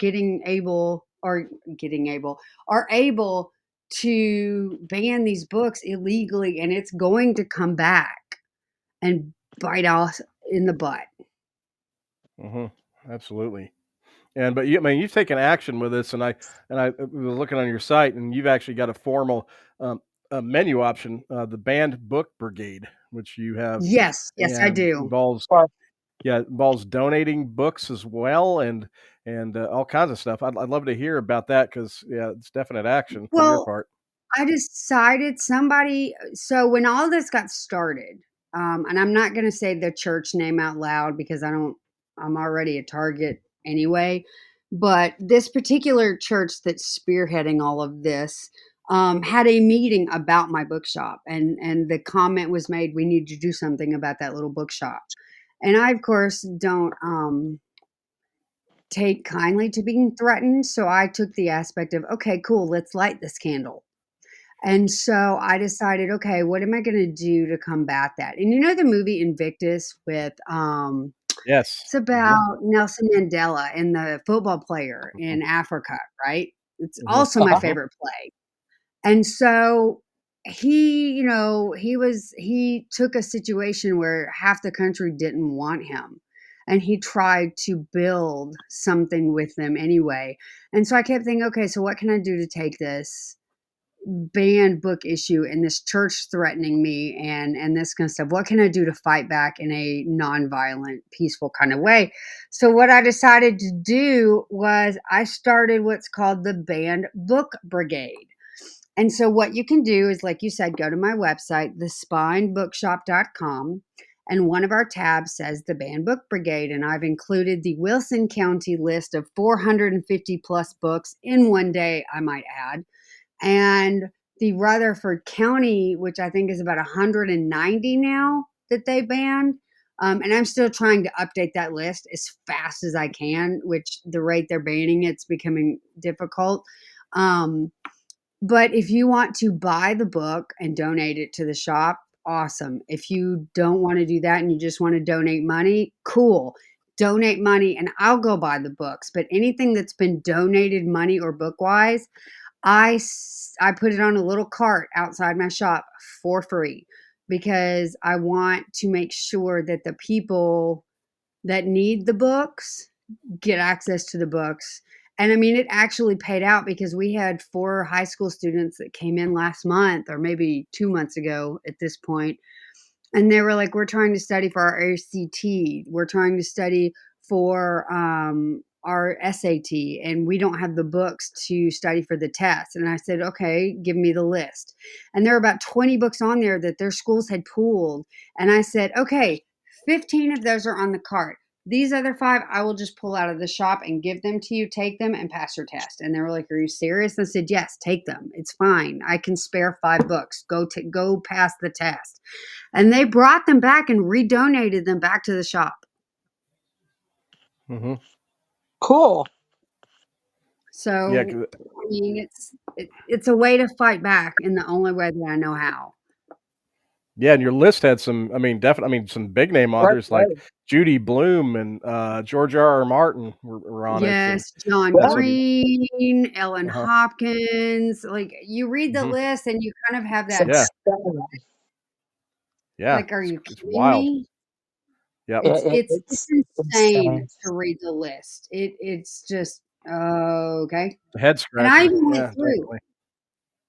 are able to ban these books illegally, and it's going to come back and bite us in the butt.
Hmm. Absolutely. But I mean, you've taken action with this, and I was looking on your site, and you've actually got a formal a menu option, the Banned Book Brigade, which you have,
Yes, yes, I
and
do.
involves, yeah, it involves donating books as well, and all kinds of stuff. I'd love to hear about that because, yeah, it's definite action on your
Well,
part.
I decided so when all this got started, and I'm not going to say the church name out loud because I'm already a target anyway. But this particular church that's spearheading all of this had a meeting about my bookshop, and the comment was made, we need to do something about that little bookshop. And I, of course, don't take kindly to being threatened. So I took the aspect of, okay, cool, let's light this candle. And so I decided, okay, what am I going to do to combat that? And you know the movie Invictus with
Yes.
it's
Hmm.
about Nelson Mandela and the football player
Hmm.
in Africa, right? It's
Hmm.
also my
Hmm.
favorite play. And so he took a situation where half the country didn't want him. And he tried to build something with them anyway. And so I kept thinking, okay, so what can I do to take this banned book issue and this church threatening me and this kind of stuff? What can I do to fight back in a nonviolent, peaceful kind of way? So what I decided to do was I started what's called the Banned Book Brigade. And so what you can do is, like you said, go to my website, thespinebookshop.com, and one of our tabs says the Banned Book Brigade, and I've included the Wilson County list of 450 plus books in one day, I might add. And the Rutherford County, which I think is about 190 now that they banned. And I'm still trying to update that list as fast as I can, which the rate they're banning it's becoming difficult. But if you want to buy the book and donate it to the shop, awesome. If you don't want to do that and you just want to donate money, cool. Donate money and I'll go buy the books. But anything that's been donated money or book wise, I put it on a little cart outside my shop for free because I want to make sure that the people that need the books get access to the books. And I mean, it actually paid out because we had 4 high school students that came in last month or maybe 2 months ago at this point, and they were like, we're trying to study for our ACT. We're trying to study for our SAT, and we don't have the books to study for the test. And I said, okay, give me the list. And there were about 20 books on there that their schools had pooled. And I said, okay, 15 of those are on the cart. These other 5, I will just pull out of the shop and give them to you. Take them and pass your test. And they were like, are you serious? I said, yes, take them. It's fine. I can spare 5 books. Go pass the test. And they brought them back and redonated them back to the shop.
Mm-hmm.
Cool.
So,
Yeah.
I mean, it's a way to fight back in the only way that I know how.
Yeah, and your list had some, definitely, some big name authors like Judy Blume and George R.R. Martin were on it.
Yes, John Green, Ellen Hopkins. Like, you read the list and you kind of have that.
Yeah.
Like, are you
It's
kidding
wild.
me?
Yeah.
It's insane to read the list. It's just okay.
Head scratcher.
And I even went through.
Definitely.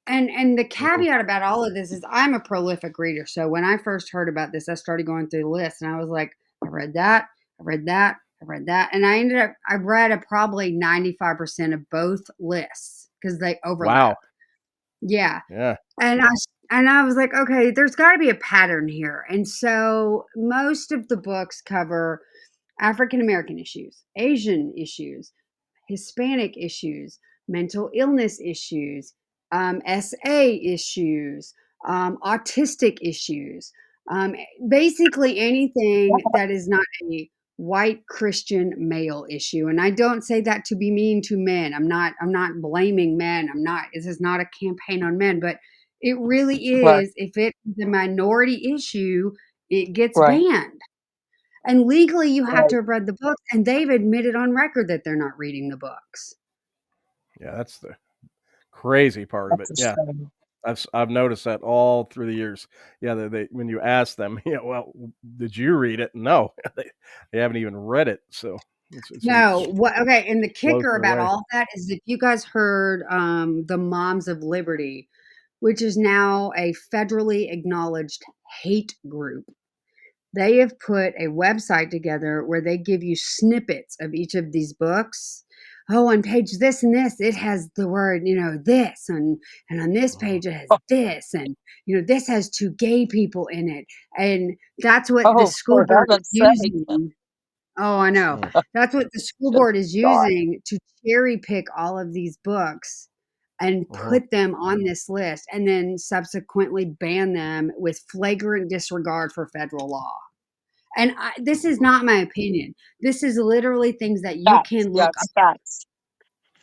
And the caveat about all of this is I'm a prolific reader. So when I first heard about this, I started going through the list and I was like, I read that, I read that, I read that. And I read probably 95% of both lists because they overlap.
Wow.
Yeah.
Yeah.
And I was like, okay, there's got to be a pattern here. And so most of the books cover African American issues, Asian issues, Hispanic issues, mental illness issues, SA issues, autistic issues, basically anything that is not a white Christian male issue. And I don't say that to be mean to men. I'm not blaming men. This is not a campaign on men, but it really is. If it's a minority issue, it gets banned. And legally, you have to have read the books, and they've admitted on record that they're not reading the books.
Yeah, that's the crazy part of it. Yeah, I've noticed that all through the years. Yeah, they when you ask them, well, did you read it? No, they haven't even read it. So
no. Okay, and the kicker about all that is if you guys heard the Moms of Liberty, which is now a federally acknowledged hate group. They have put a website together where they give you snippets of each of these books. Oh, on page this and this, it has the word, this, and on this page it has this, and this has 2 gay people in it, and that's what the school board is using. Oh, I know. That's what the school board is using to cherry pick all of these books and put them on this list, and then subsequently ban them with flagrant disregard for federal law. And this is not my opinion. This is literally things that you can look up.
Facts.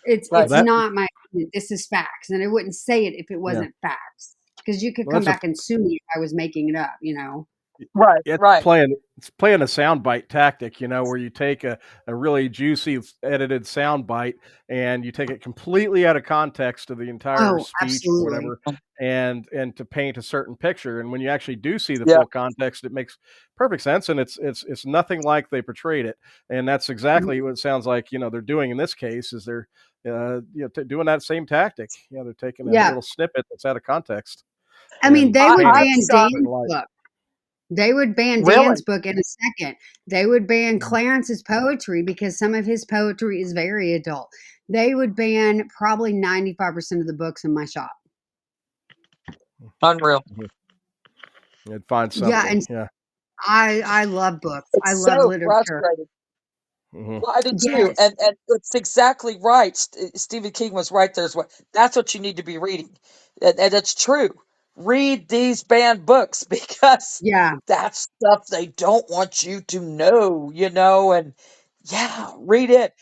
It's not my opinion. This is facts. And I wouldn't say it if it wasn't facts. Because you could come back and sue me if I was making it up,
Right,
It's playing a soundbite tactic, where you take a really juicy edited soundbite and you take it completely out of context of the entire speech or whatever, and to paint a certain picture. And when you actually do see the full context, it makes perfect sense, and it's nothing like they portrayed it. And that's exactly what it sounds like. They're doing in this case is they're doing that same tactic. They're taking a little snippet that's out of context.
I mean, they would ban Dan's book. They would ban Dan's book in a second. They would ban Clarence's poetry because some of his poetry is very adult. They would ban probably 95% of the books in my shop.
Unreal.
You'd find something. Yeah,
I love books. I love literature.
Well, I do too, and it's exactly right. Stephen King was right. That's what you need to be reading. And it's true. Read these banned books because
Yeah.
that's stuff they don't want you to know, and yeah, read it.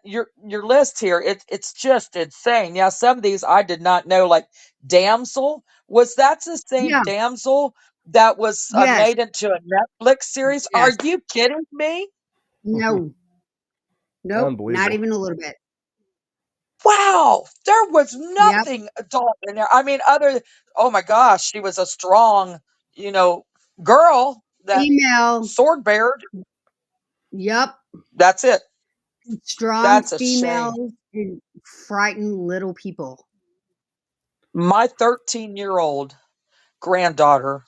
Your list here, it's just insane. Yeah, some of these I did not know, like Damsel. Was that the same
Yeah.
Damsel that was
Yes.
made into a Netflix series? Are
Yes.
you kidding me?
No. Nope. Not
Unbelievable.
even a little bit.
Wow, there was
Yep.
nothing adult in there. I mean, oh my gosh, she was a strong, you know, girl that
Female.
sword bared.
Yep.
That's it.
Strong
That's a shame.
females and frightened little people.
My 13-year-old granddaughter,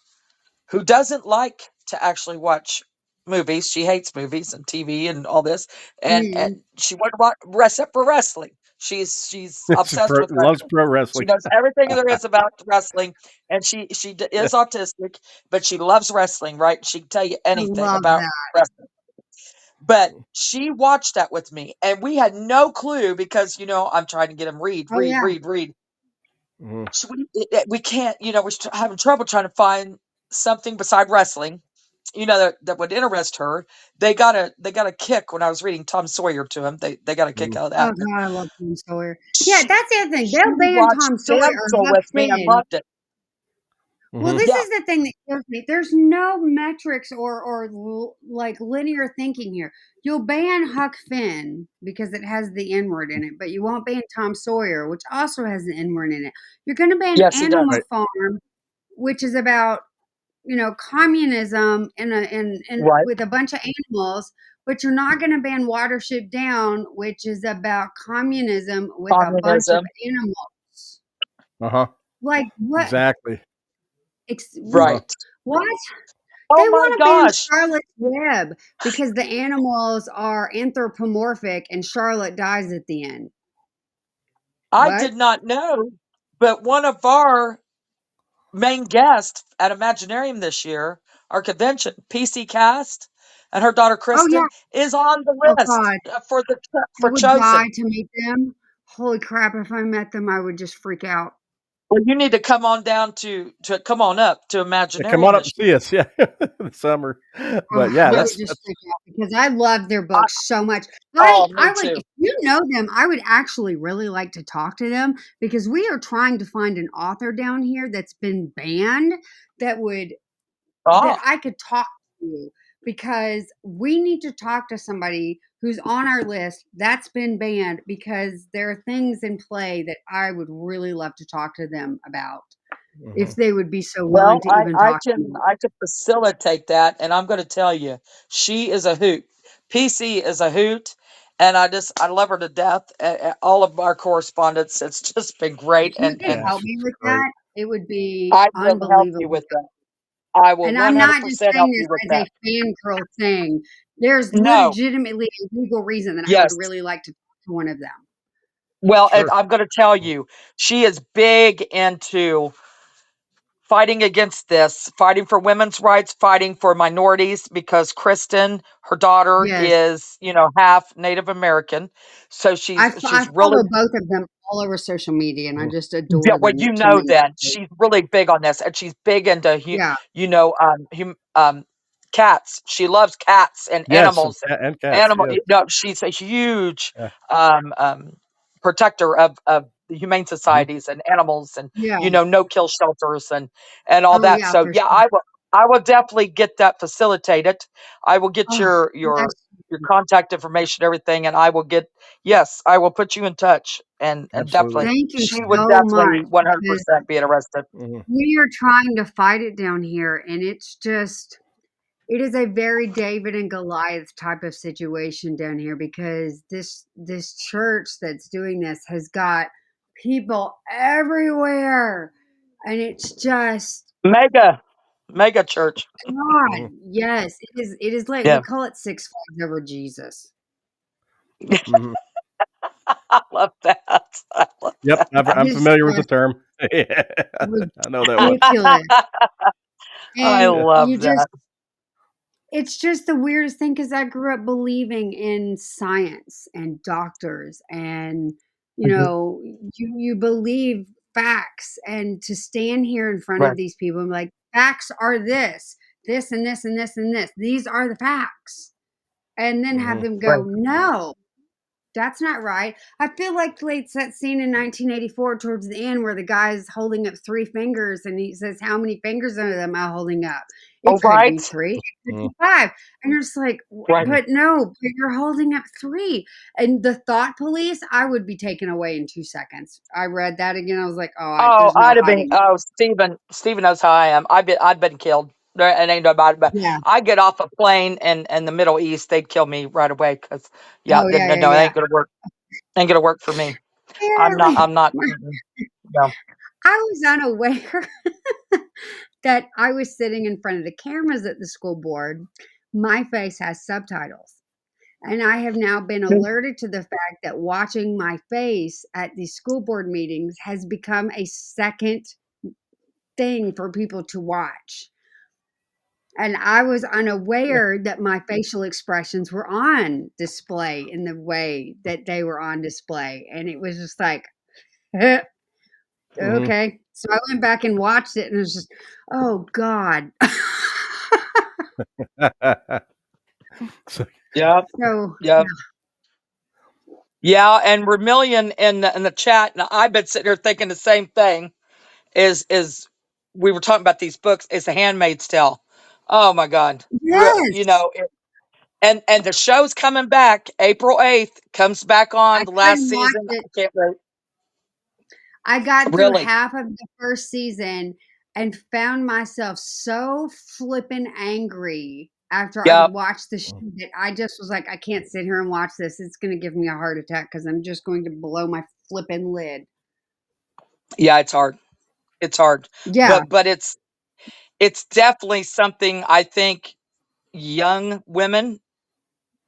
who doesn't like to actually watch movies, she hates movies and TV and all this, and
Mm.
she went to watch for wrestling. She's obsessed with
Loves
wrestling.
pro
She
wrestling.
knows everything there is about wrestling, and is autistic, but she loves wrestling. Right? She can tell you
I
anything
love
about
that.
wrestling. But she watched that with me, and we had no clue because I'm trying to get him read,
Oh
read,
yeah.
read, read.
Mhm.
So we can't. We're having trouble trying to find something beside wrestling, that would interest her. They got a kick when I was reading Tom Sawyer to him. They got a kick
Mhm.
out of
Oh
that. But
God, I love Tom Sawyer. Yeah,
she
that's the other thing.
she
They'll ban
watched
Tom Sawyer or
Damsel
Huck
with me and
Finn.
loved it.
Well,
Mhm.
this
Yeah,
is the thing that kills me. There's no metrics or like linear thinking here. You'll ban Huck Finn because it has the N word in it, but you won't ban Tom Sawyer, which also has the N word in it. You're going to ban
yes, he
Animal
does.
Right.
Farm, which is about communism and
Right,
with a bunch of animals, but you're not going to ban Watership Down, which is about communism with a bunch of
communism.
animals.
Uh-huh.
Like what?
Exactly. Uh-huh.
What?
Right.
What? They
Oh my
want to ban
gosh,
Charlotte's Web because the animals are anthropomorphic and Charlotte dies at the end.
I
What?
did not know, but one of our main guests at Imaginarium this year, our convention, PC Cast, and her daughter
Oh yeah.
Kristen is on the
Oh
list
God. I
for
would die
chosen.
to meet them. Holy crap, if I met them, I would just freak out.
Well, you need to come on down to come on up to
Yeah, come on
Imaginarium
up
this
and
year.
see us. Yeah. The summer.
Oh,
But yeah,
I would
that's
just freak out because I love their
I,
books so much.
oh, me
I would,
too.
if you know them, I would actually really like to talk to them because we are trying to find an author down here that's been banned that would that
Oh,
I could talk to because we need to talk to somebody who's on our list that's been banned because there are things in play that I would really love to talk to them about if
Mhm.
they would be so willing
well,
to
I,
even
I
talk to
can
me.
I can facilitate that, and I'm going to tell you, she is a hoot. PC is a hoot, and I love her to death. All of our correspondence, it's just been great,
If you could
Yeah,
help
she's
me with
great.
that, it would be
I will help you
unbelievable.
with that. I will
And I'm not just
100%
saying
help you with
this as
that.
a fangirl thing. There's
No,
legitimately a legal reason that I would
yes.
really like to talk to one of them.
Well, and
Sure.
I'm going to tell you, she is big into fighting against this, fighting for women's rights, fighting for minorities because Kristen, her daughter,
Yes.
is, half Native American. So
I
she's really
follow both of them all over social media, and I
Mhm.
just
yeah,
adore
well,
them
that
tremendously.
she's really big on this, and she's big into
Yeah.
cats. She loves cats and
Yes, and
animals and
cats. Yes.
she's a huge
Yeah.
protector of the humane
Mhm.
societies and animals and
Yeah.
no kill shelters and all
Oh,
that.
yeah,
So
for
yeah,
sure.
I will definitely get that facilitated. I will get
Oh, that's
your contact information, everything, and I will I will put you in touch and definitely
Absolutely.
thank you
she would
so much
definitely
because
100% be interested.
Mhm.
we are trying to fight it down here, and it is a very David and Goliath type of situation down here because this church that's doing this has got people everywhere, and it's just
Mega church.
God.
Mhm.
Yes, it is like we
Yeah.
call it Six Flags over Jesus.
Mhm.
I love that. I love
Yep,
that.
I'm
It's
familiar with the
just
term. Yeah, I know that one.
ridiculous,
I
and
Yeah.
you
love
just
that.
it's just the weirdest thing because I grew up believing in science and doctors and
Mhm.
you believe facts, and to stand here in front
Right.
of these people and be like, facts are this and this and this and this. These are the facts. And then have them go,
Right.
no, that's not right. I feel like it's that scene in 1984 towards the end where the guy's holding up 3 fingers and he says, how many fingers are them I holding up? It
Oh,
could be
right.
3, it could be 5. And you're just like,
Right.
but no, but you're holding up 3. And the thought police, I would be taken away in 2 seconds. I read that again. I was like,
Oh,
there's no
I'd have been.
hiding.
Oh, Steven knows how I am. I'd been killed. There it ain't no about it. But
Yeah.
I get off a plane in the Middle East, they'd kill me right away because
Oh,
then
yeah, yeah,
no, it
yeah.
ain't gonna work. Ain't gonna work for me. I'm not.
Apparently,
I'm not. No.
I was unaware that I was sitting in front of the cameras at the school board. My face has subtitles. And I have now been alerted to the fact that watching my face at these school board meetings has become a second thing for people to watch. And I was unaware that my facial expressions were on display in the way that they were on display. And it was just like, okay. So I went back and watched it and it was just, oh God.
So,
Yep.
So
Yep. Yeah. And Vermilion in the chat, and I've been sitting here thinking the same thing. Is we were talking about these books? Is The Handmaid's Tale? Oh my God. You
yes,
know. And the show's coming back April 8th. Comes back
I
on the last
couldn't watch
season.
it.
I can't wait.
I got through
Really?
half of the first season and found myself so flippin' angry after I
Yep.
watched the show that I just was like, I can't sit here and watch this. It's going to give me a heart attack because I'm just going to blow my flippin' lid.
Yeah, it's hard. It's hard.
Yeah.
But it's definitely something I think young women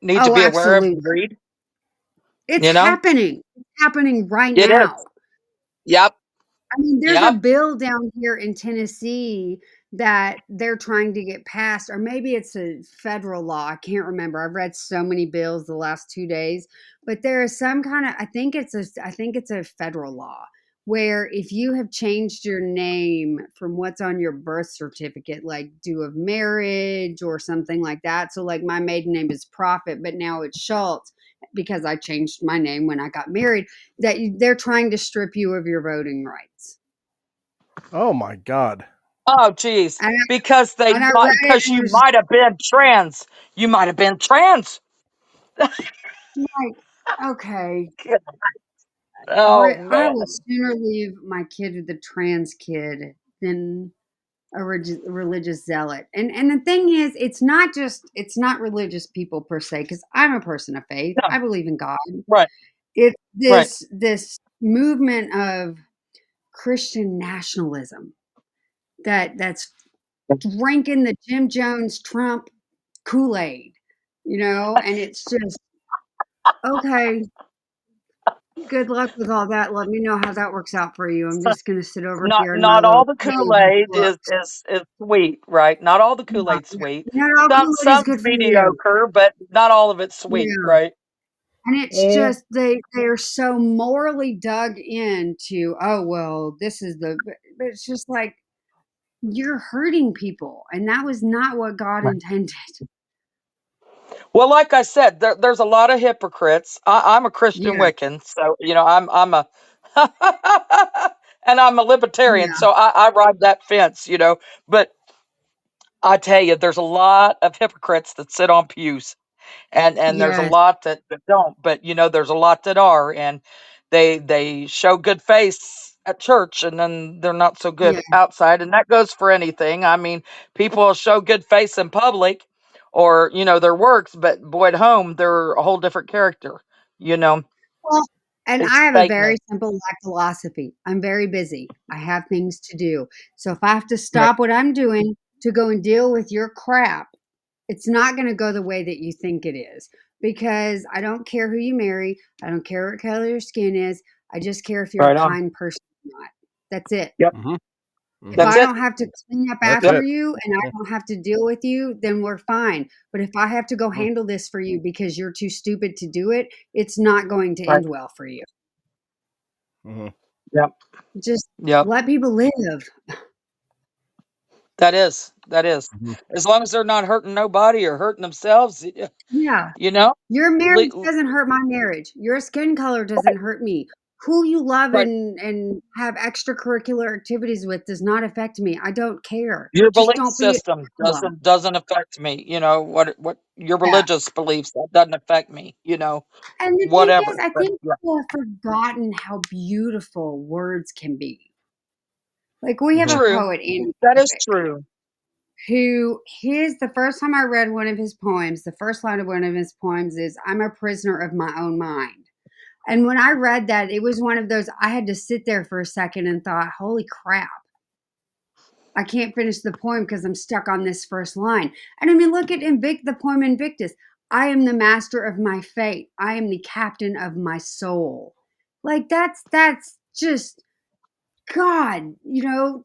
need to
Oh,
be aware of
absolutely.
and read.
It's
You know?
happening. It's happening right
It is.
now.
Yep.
I mean, there's a
Yep.
bill down here in Tennessee that they're trying to get passed, or maybe it's a federal law. I can't remember. I've read so many bills the last 2 days, but there is some kind of I think it's a federal law where if you have changed your name from what's on your birth certificate, like due of marriage or something like that. So like my maiden name is Prophet, but now it's Schultz because I changed my name when I got married, that they're trying to strip you of your voting rights.
oh my God.
Oh, geez.
And
Because
I read it
because
and it
you
was
might have been trans. You might have been trans.
like, okay,
Oh
I
man.
will sooner leave my kid with a trans kid than a religious zealot. And the thing is, it's not religious people per se, because I'm a person of faith.
No.
I believe in God.
Right.
It's
Right.
this movement of Christian nationalism that's drinking the Jim Jones Trump Kool-Aid, and it's just okay. Good luck with all that. Let me know how that works out for you. I'm just gonna sit over here in my
Not
little
all the
cave and
Kool-Aid
book.
is sweet, right? Not all the
Yeah,
Kool-Aid sweet.
not all Kool-Aid is
Some's
good for you.
mediocre, but not all of it's sweet,
Yeah.
right?
And it's
Mm.
just they're so morally dug into, oh well, this is but it's just like you're hurting people, and that was not what God intended.
Well, like I said, there's a lot of hypocrites. I'm a Christian
Yeah,
Wiccan, so I'm a and I'm a libertarian,
yeah,
so I ride that fence, But I tell you, there's a lot of hypocrites that sit on pews. And there's a
yes,
lot that don't, but there's a lot that are, and they show good face at church and then they're not so
yeah.
good outside, and that goes for anything. I mean, people will show good face in public or their works, but boy, at home they're a whole different character. you know
Well, and
it's
I have a
fakeness.
very simple life philosophy. I'm very busy. I have things to do. So if I have to
Right.
stop what I'm doing to go and deal with your crap, it's not going to go the way that you think it is, because I don't care who you marry. I don't care what color your skin is. I just care if you're a
Right on.
kind person or not. That's it.
Yep.
If
That's
I
it.
don't have to clean up
That's
after
Yep.
it.
you and I don't have to deal with you, then we're fine. But if I have to go
Mhm.
handle this for you because you're too stupid to do it, it's not going to
Right.
end well for you.
Mhm.
Yep.
Just
Yep.
let people live.
That is.
Mhm.
As long as they're not hurting nobody or hurting themselves,
Yeah.
you know.
Your marriage
Le-
doesn't hurt my marriage. Your skin color doesn't hurt me. Who you love
Right.
and have extracurricular activities with does not affect me. I don't care.
Your
Just
belief
don't be a
system
problem.
doesn't affect me. You know what your
Yeah.
religious beliefs, that doesn't affect me. You know,
And the thing
whatever.
is, I
But
think
yeah,
people have forgotten how beautiful words can be. Like we have a
Mhm.
true.
poet, Andy
That is
Kubik,
true.
who the first time I read one of his poems, the first line of one of his poems is, "I'm a prisoner of my own mind." And when I read that, it was one of those, I had to sit there for a second and thought, holy crap, I can't finish the poem because I'm stuck on this first line. And I mean, look at the poem Invictus. I am the master of my fate. I am the captain of my soul. Like that's just God,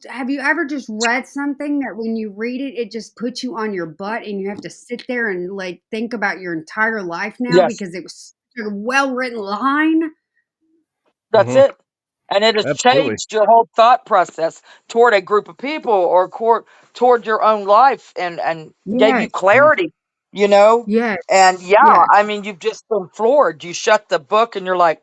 have you ever just read something that when you read it, it just puts you on your butt and you have to sit there and like think about your entire life now
Yes,
because it was such a well written line?
that's
Mhm.
it. And it has
Absolutely.
changed your whole thought process toward a group of people or toward your own life, and gave you
Yes,
Mhm.
clarity. You know,
yes,
and yeah,
yes,
I mean, you've just been floored. You shut the book and you're like,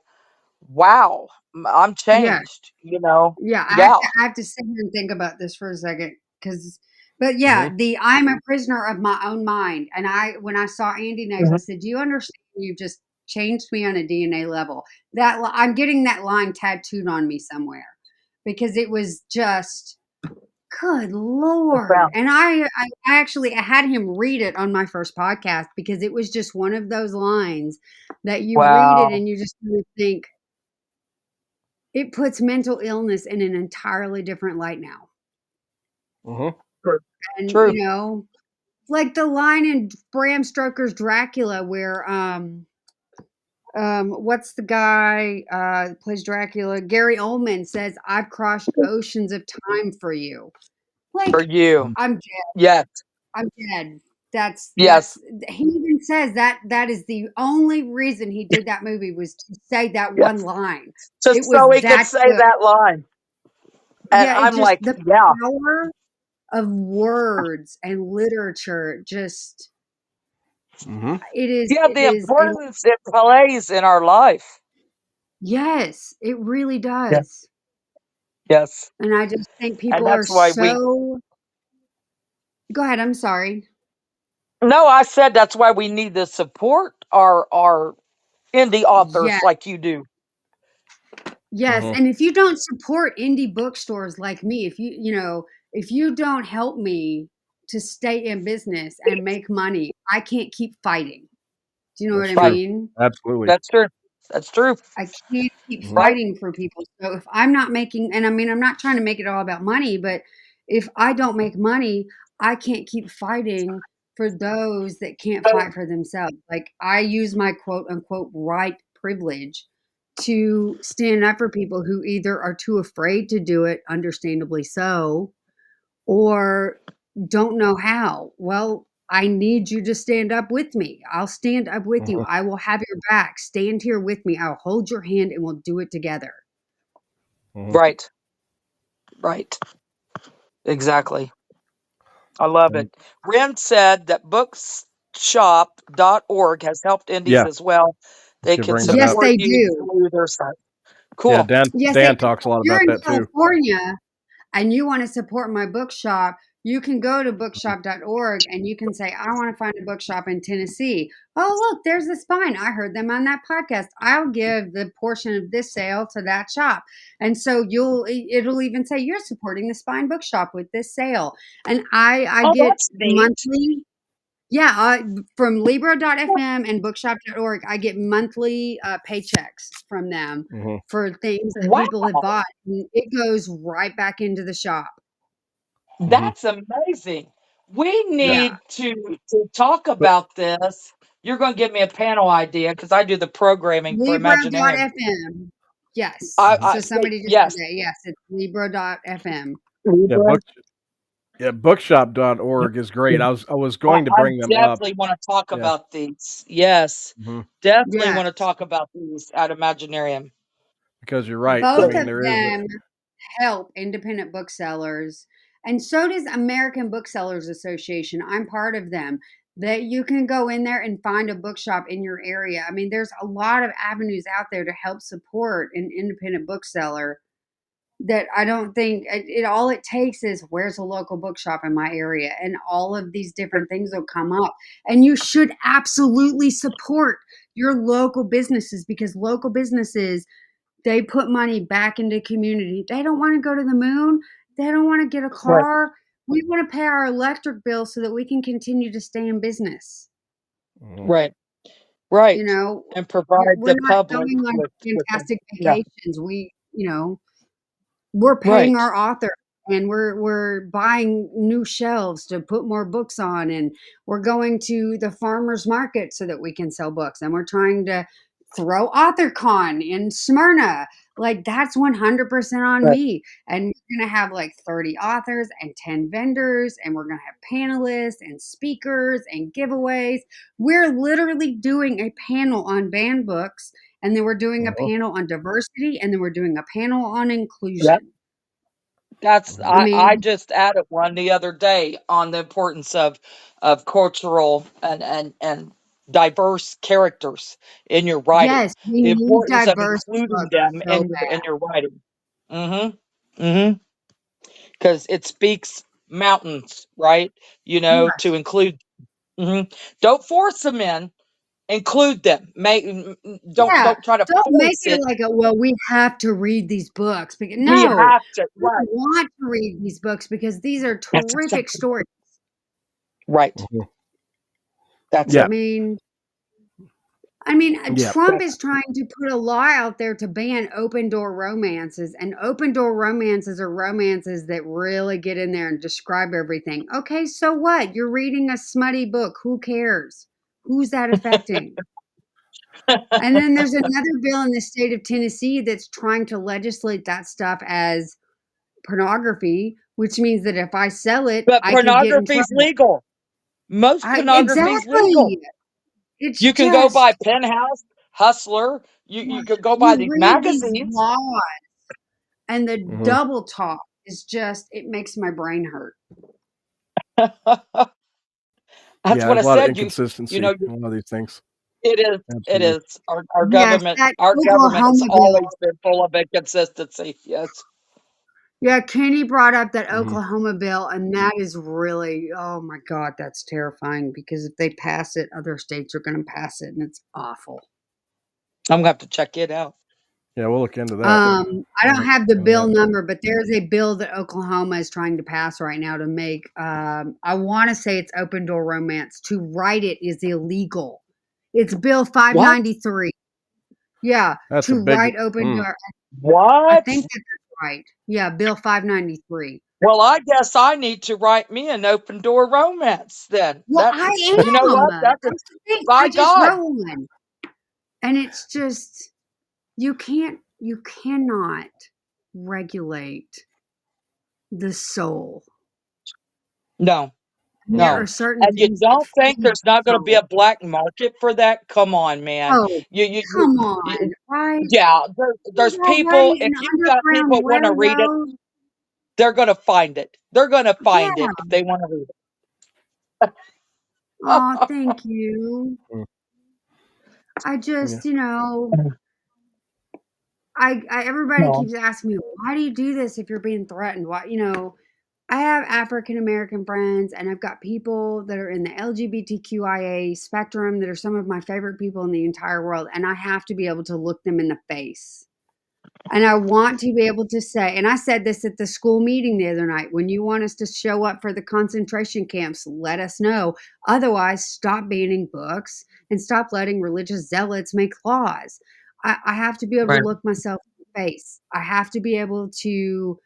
wow, I'm
yes.
changed. You know,
Yeah,
yeah.
I have to sit here and think about this for a second, because, but yeah,
Mhm.
I'm a prisoner of my own mind. And when I saw Andy next, I
Mhm.
said, "Do you understand? You just changed me on a DNA level." I'm getting that line tattooed on me somewhere because it was just good Lord.
Profound.
And I had him read it on my first podcast because it was just one of those lines that you read it
Wow.
and you just really think it puts mental illness in an entirely different light now.
Mhm.
True.
And,
True.
like the line in Bram Stoker's Dracula where, what's the guy plays Dracula? Gary Oldman says, "I've crossed oceans of time for you."
For
Like,
you.
Mhm.
I'm dead.
Yes.
I'm dead. That's
Yes.
he even says that is the only reason he did that movie was to say that one
Yes.
line. It
Just
was
so he could
that
say
good.
that line. And
Yeah, it
I'm
just
like,
the
yeah.
power of words and literature just
Mhm.
Yeah,
it
the
is a
importance it plays in our life.
yes, it really
Yeah.
does.
Yes.
And I just think
And
people are
that's why we
so go ahead, I'm sorry.
no, I said that's why we need to support our indie
Yeah,
authors like you do.
yes,
Mhm.
and if you don't support indie bookstores like me, if you don't help me to stay in business and make money, I can't keep fighting. Do you know what
That's
I
Right.
true.
mean?
Absolutely.
That's true. That's true.
I can't keep
Mhm.
Right.
fighting for people. So if I'm not making, and I mean, I'm not trying to make it all about money, but if I don't make money, I can't keep fighting for those that can't fight for themselves. Like I use my quote unquote right privilege to stand up for people who either are too afraid to do it, understandably so, or don't know how. Well, I need you to stand up with me. I'll stand up with you.
Mhm.
I will have your back. Stand here with me. I'll hold your hand and we'll do it together.
Mhm.
Right. Right. Exactly. I love
And
it. Ren said that bookshop.org has helped indies
yeah,
as well. They
she
can
brings it
Yes,
up.
support
they
you
do.
through their site.
Yeah,
Cool.
Yes,
Dan
if
talks a lot
you're
about
in
that too.
California and you want to support my bookshop, you can go to
Mhm.
bookshop.org and you can say, I want to find a bookshop in Tennessee. Oh, look, there's the Spine. I heard them on that podcast. I'll give the portion of this sale to that shop. And so it'll even say you're supporting the Spine Bookshop with this sale. And I
Oh,
get
that's neat.
monthly. Yeah, from Libro.fm and bookshop.org, I get monthly paychecks from them
Mhm.
for things that
Wow.
people have bought. And it goes right back into the shop.
Mhm.
That's amazing. We
Yeah.
Yeah.
need to talk
But
about this. You're going to give me a panel idea because I do the programming for Imaginarium.
Libro.fm. Yes.
I,
Mhm.
I
So somebody just said
yes.
that. Yes, it's Libro.fm.
yeah,
Libra.
bookshop.org is great. I was
I,
going to
I
bring them up.
definitely want to talk
Yeah.
about these. Yes,
Mhm.
definitely
Yeah.
want to talk about these at Imaginarium.
because you're right. I
Both
mean,
of
there is
them help independent booksellers, and so does American Booksellers Association. I'm part of them. That you can go in there and find a bookshop in your area. I mean, there's a lot of avenues out there to help support an independent bookseller. That I don't think all it takes is where's a local bookshop in my area, and all of these different things will come up. And you should absolutely support your local businesses, because local businesses, they put money back into community. They don't want to go to the moon. They don't want to get a
Right.
car. We want to pay our electric bill so that we can continue to stay in business.
Right.
You
Right.
know,
And provide
we're
the
not
public
going on
with them.
fantastic
Yeah.
vacations. We're paying
Right.
our author, and we're buying new shelves to put more books on, and we're going to the farmers market so that we can sell books, and we're trying to throw AuthorCon in Smyrna. Like, that's 100% on
Right.
me. And we're going to have like 30 authors and 10 vendors, and we're going to have panelists and speakers and giveaways. We're literally doing a panel on banned books, and then we're doing a panel on diversity, and then we're doing a panel on
Yep.
inclusion.
That's
I
I
mean,
just added one the other day on the importance of cultural and diverse characters in your writing.
yes, we
The
need
importance of
diverse
including
books
them
so
in
bad.
your writing. Mm-hmm. Mm-hmm. Because it speaks mountains, right? To
Yes.
include. Don't force them in. Include them. Don't
Yeah.
don't try to
Don't make
force
it
it.
like well, we have to read these books. Because
We
no,
have to.
we
Right.
want to read these books because these are
That's
terrific
exactly
stories.
right.
Mhm.
That's
Yeah.
it.
I mean,
Yeah.
Trump is trying to put a law out there to ban open door romances, and open door romances are romances that really get in there and describe everything. Okay, so what? You're reading a smutty book. Who cares? Who's that affecting? And then there's another bill in the state of Tennessee that's trying to legislate that stuff as pornography, which means that if I sell it,
But
I could get in
pornography's
trouble.
legal. Most pornography's legal.
Exactly. It's
You can go buy
just
Penthouse, Hustler. You could go buy
you
these
read these
magazines.
laws, and the
Mhm.
double talk is just, it makes my brain hurt.
That's
Yeah.
what I
There's a lot of
said. You know,
inconsistency in a lot of these things.
it is. It
Absolutely.
is. Our
Yes,
government.
that
Our government has
Oklahoma
always
bill.
been full of inconsistency. Yes.
Yeah, Kenny brought up that
Mhm.
Oklahoma bill, and that is really, oh my God, that's terrifying, because if they pass it, other states are going to pass it, and it's awful.
I'm gonna have to check it out.
Yeah. We'll look into that.
I
We'll
don't
look
have the
into
bill
that.
number, but there's a bill that Oklahoma is trying to pass right now to make, I want to say it's open door romance. To write it is illegal. It's Bill
What?
593. Yeah,
That's a
to
big.
write open
Mm.
door. I
What?
think that's right. Yeah, Bill 593.
Well, I guess I need to write me an open door romance then.
Well, I
You know
am.
what? That's
That's the thing.
by
I just
God.
wrote one. And it's just, you cannot regulate the soul.
No,
And there
no.
are certain
And you
things that
don't think
feed
there's
the
not going to be
soul.
a black market for that? Come on, man.
Oh,
You,
come
you
on, right?
yeah,
There's
there's people,
already
if
an
you've got
underground
people want to read it,
railroad.
they're going to find it. They're going to
Yeah.
find it if they want to read
Oh, thank you.
Mm.
I
Yeah.
just, everybody
No.
keeps asking me, why do you do this if you're being threatened? Why, I have African American friends, and I've got people that are in the LGBTQIA spectrum that are some of my favorite people in the entire world, and I have to be able to look them in the face. And I want to be able to say, and I said this at the school meeting the other night, when you want us to show up for the concentration camps, let us know. Otherwise, stop banning books and stop letting religious zealots make laws. I have to be able to
Right.
look myself in the face. I have to be able to,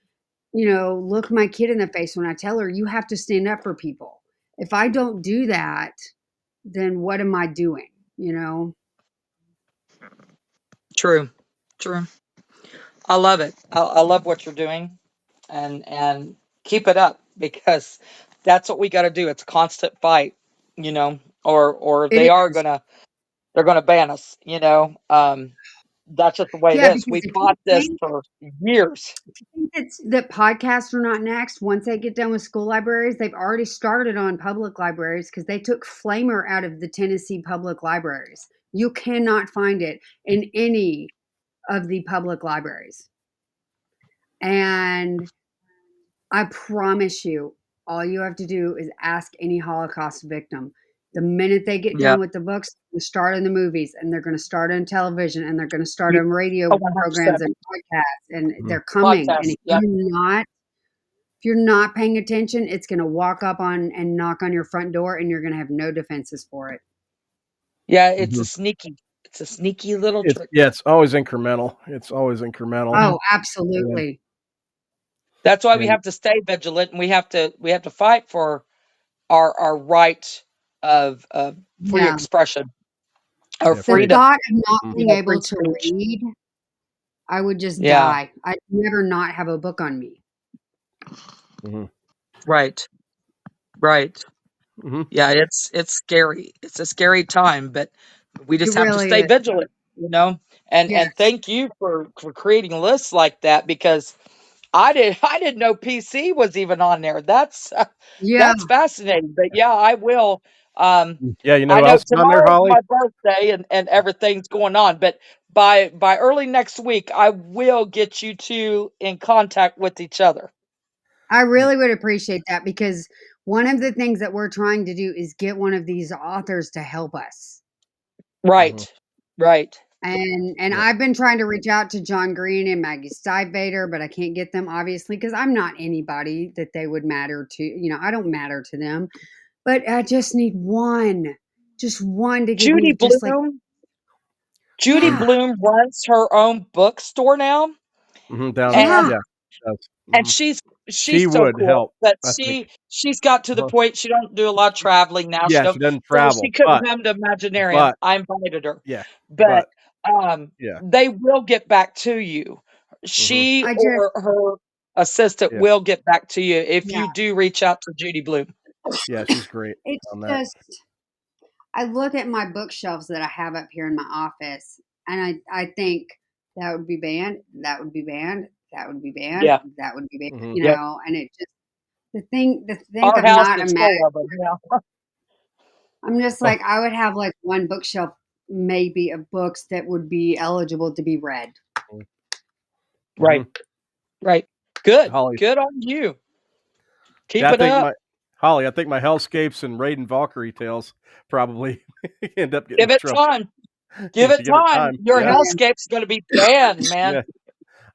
look my kid in the face when I tell her, you have to stand up for people. If I don't do that, then what am I doing? You know?
True. True. I love it. I love what you're doing, and keep it up, because that's what we got to do. It's a constant fight, or
It
they are
is.
they're gonna ban us. That's just the way it
Yeah,
is.
because
We
if you
fought this
think
for years.
that podcasts are not next, once they get done with school libraries, they've already started on public libraries because they took Flamer out of the Tennessee public libraries. You cannot find it in any of the public libraries. And I promise you, all you have to do is ask any Holocaust victim. The minute they get
Yeah.
done with the books, they start in the movies, and they're going to start on television, and they're going to start
You,
on radio
oh, 100%.
programs and podcasts, and
Mhm.
they're coming. And
Podcast.
if
Yep.
you're not paying attention, it's going to walk up on and knock on your front door, and you're going to have no defenses for it.
Yeah, it's
Mhm.
a sneaky little trick.
It's always incremental. It's always incremental.
Oh, absolutely.
That's why we
And
have to stay vigilant, and we have to fight for our right of free
Yeah.
expression or
yeah,
The
free.
freedom.
thought of not
Mhm.
being
Free
able to
speech.
read, I would just
Yeah.
die. I'd never not have a book on me.
Mhm.
Right. Right.
Mhm.
Yeah, it's scary. It's a scary time, but we
It
just have to
really
stay
is.
vigilant, And
Yes.
thank you for creating lists like that because I didn't know PC was even on there.
Yeah.
That's fascinating. But yeah, I will. Um,
Yeah, you know
I
who
know
else is on there,
tomorrow's
Holly?
my birthday and everything's going on, but by early next week, I will get you two in contact with each other.
I really would appreciate that because one of the things that we're trying to do is get one of these authors to help us.
Mhm.
Right. Right.
And
Yeah.
I've been trying to reach out to John Green and Maggie Stiefvater, but I can't get them obviously because I'm not anybody that they would matter to. I don't matter to them. But I just need one. Just one to give
Judy
me just like,
Bloom. Judy
yeah,
Bloom runs her own bookstore now,
Mhm. Down.
and
yeah.
Yeah. Does.
and
Mhm.
she's
She
so
would
cool.
help.
But
I think.
she's got to the
Uh-huh.
point she don't do a lot of traveling now. She
Yeah,
don't,
she doesn't
so she
travel,
couldn't come to Imaginarium.
but
I invited her,
yeah,
but
but yeah.
they will get back to you.
Mhm.
She
I just,
or her assistant
Yeah.
will get back to you if
yeah.
you do reach out to Judy Bloom.
Yeah, she's great
It's
on that.
just, I look at my bookshelves that I have up here in my office, and I think that would be banned, that would be banned, that would be banned,
Yeah.
that would be banned,
Mhm.
Yep.
and it just to think
Our
of
house
not
is full
imagine.
of them. Yeah.
I'm just
Oh,
like, I would have like one bookshelf maybe of books that would be eligible to be read.
Right.
mhm.
Right. Good.
Holly,
Good on you.
yeah,
Keep
I
it
think
up.
my Hellscapes and Raiden Valkyrie tales probably end up getting
Give
in
it
trouble
time. Give
if
it
you give it
time.
time.
Your
Yeah,
Oh, yeah.
hellscape's going to be banned, man.
yeah.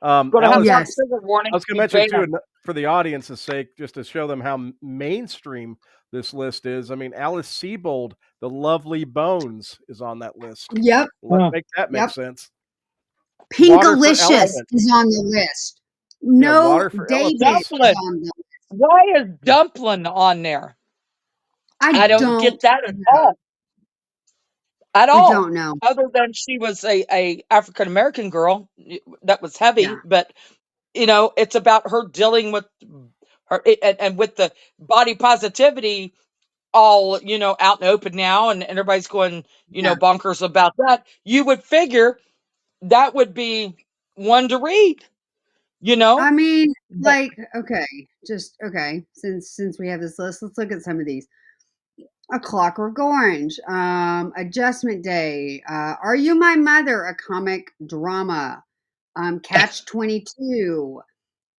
Going to have
Alice,
dark
Yes.
trigger warning.
I was going to
Be
mention too,
banned.
and for the audience's sake, just to show them how mainstream this list is. I mean, Alice Sebold, The Lovely Bones, is on that list.
Yep.
Mm.
Make that make
Yep.
sense. Water for
Pinkalicious
Elephant.
is on the list.
Yeah,
No
Water for
Davis
Elephants.
is
Dumpling.
on the
Why is dumpling on there? I
I
don't get
don't
that at
know.
all. At
I
all.
don't know.
Other than she was a African American girl that was
Yeah.
heavy, but it's about her dealing with and with the body positivity all out and open now, and everybody's going
Yeah.
bonkers about that. You would figure that would be one to read,
I mean,
but
like, okay, just okay. Since we have this list, let's look at some of these. A Clockwork Orange, Adjustment Day, Are You My Mother? A comic drama, Catch 22,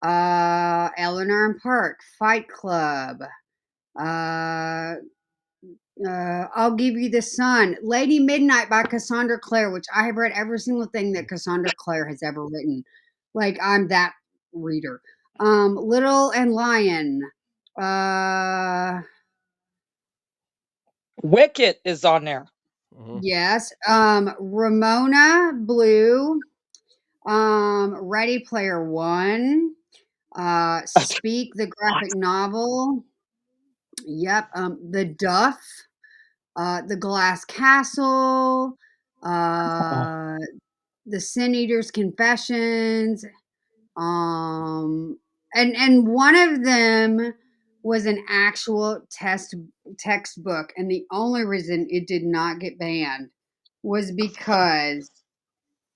Eleanor and Park, Fight Club, uh, I'll Give You the Sun, Lady Midnight by Cassandra Clare, which I have read every single thing that Cassandra Clare has ever written. Like I'm that reader. Little and Lion. Uh
Wicket is on there.
Mhm.
yes. Ramona Blue. Ready Player One. Speak the graphic novel. Yep. The Duff. The Glass Castle. Uh the Sin Eater's Confessions, and one of them was an actual textbook, and the only reason it did not get banned was because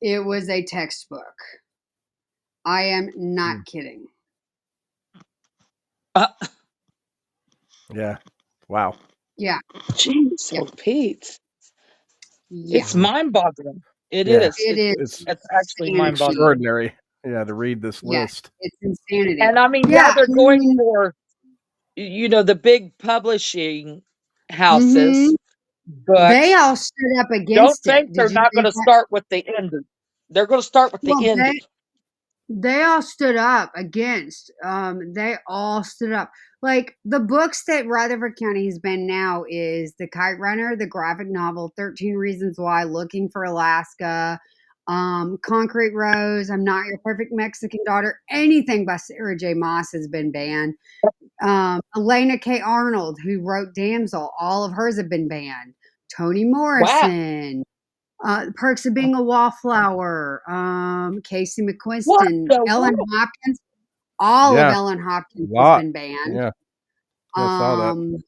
It was a textbook. I am not kidding.
Yeah. Wow.
Yeah.
Jeez,
Yeah.
oh Pete.
Yeah.
It's mind-boggling. It
Yeah.
is.
It is
It's
It's actually
insanity.
mind-boggling.
extraordinary. Yeah, to read this
Yeah.
list.
It's insanity.
And I mean,
Yeah.
they're
I
going
mean,
for, the big publishing
mhm.
houses,
They
but
all stood up
don't
against it.
think
Did
they're
you
not going
read
to
that?
start with the indie. They're going to start with the
Well,
indie.
they all stood up against. They all stood up. Like the books that Rutherford County has banned now is The Kite Runner, the graphic novel, 13 Reasons Why, Looking for Alaska, Concrete Rose, I'm Not Your Perfect Mexican Daughter. Anything by Sarah J. Maas has been banned. Elena K. Arnold, who wrote Damsel, all of hers have been banned. Toni
Wow.
Morrison, Perks of Being a Wallflower, Casey
What
McQuiston,
the
Ellen
world?
Hopkins. All of
Yeah.
Ellen
A
Hopkins has
lot.
been banned.
Yeah. I saw that.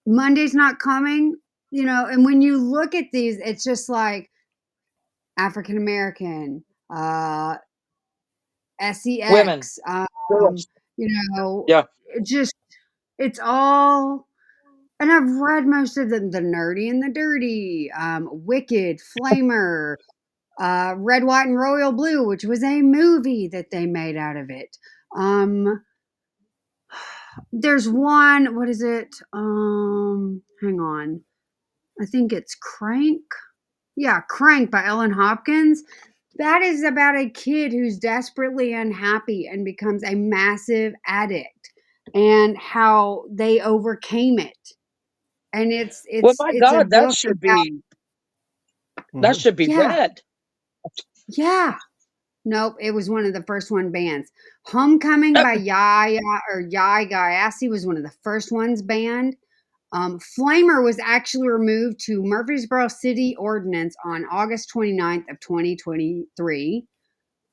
Monday's Not Coming, and when you look at these, it's just like African American,
Women.
SEX,
Girls. Yeah.
just it's all. And I've read most of them, The Nerdy and the Dirty, Wicked, Flamer, Red, White, and Royal Blue, which was a movie that they made out of it. There's one, what is it? Hang on. I think it's Crank. Yeah, Crank by Ellen Hopkins. That is about a kid who's desperately unhappy and becomes a massive addict and how they overcame it. And it's
Well,
it's
my
it's a
God, that
book
should
about
be
Mhm.
yeah,
read.
yeah. Nope, it was one of the first one bands. Homecoming by Yaya or Yai Gayassi was one of the first ones banned. Flamer was actually removed to Murfreesboro City Ordinance on August 29th of 2023.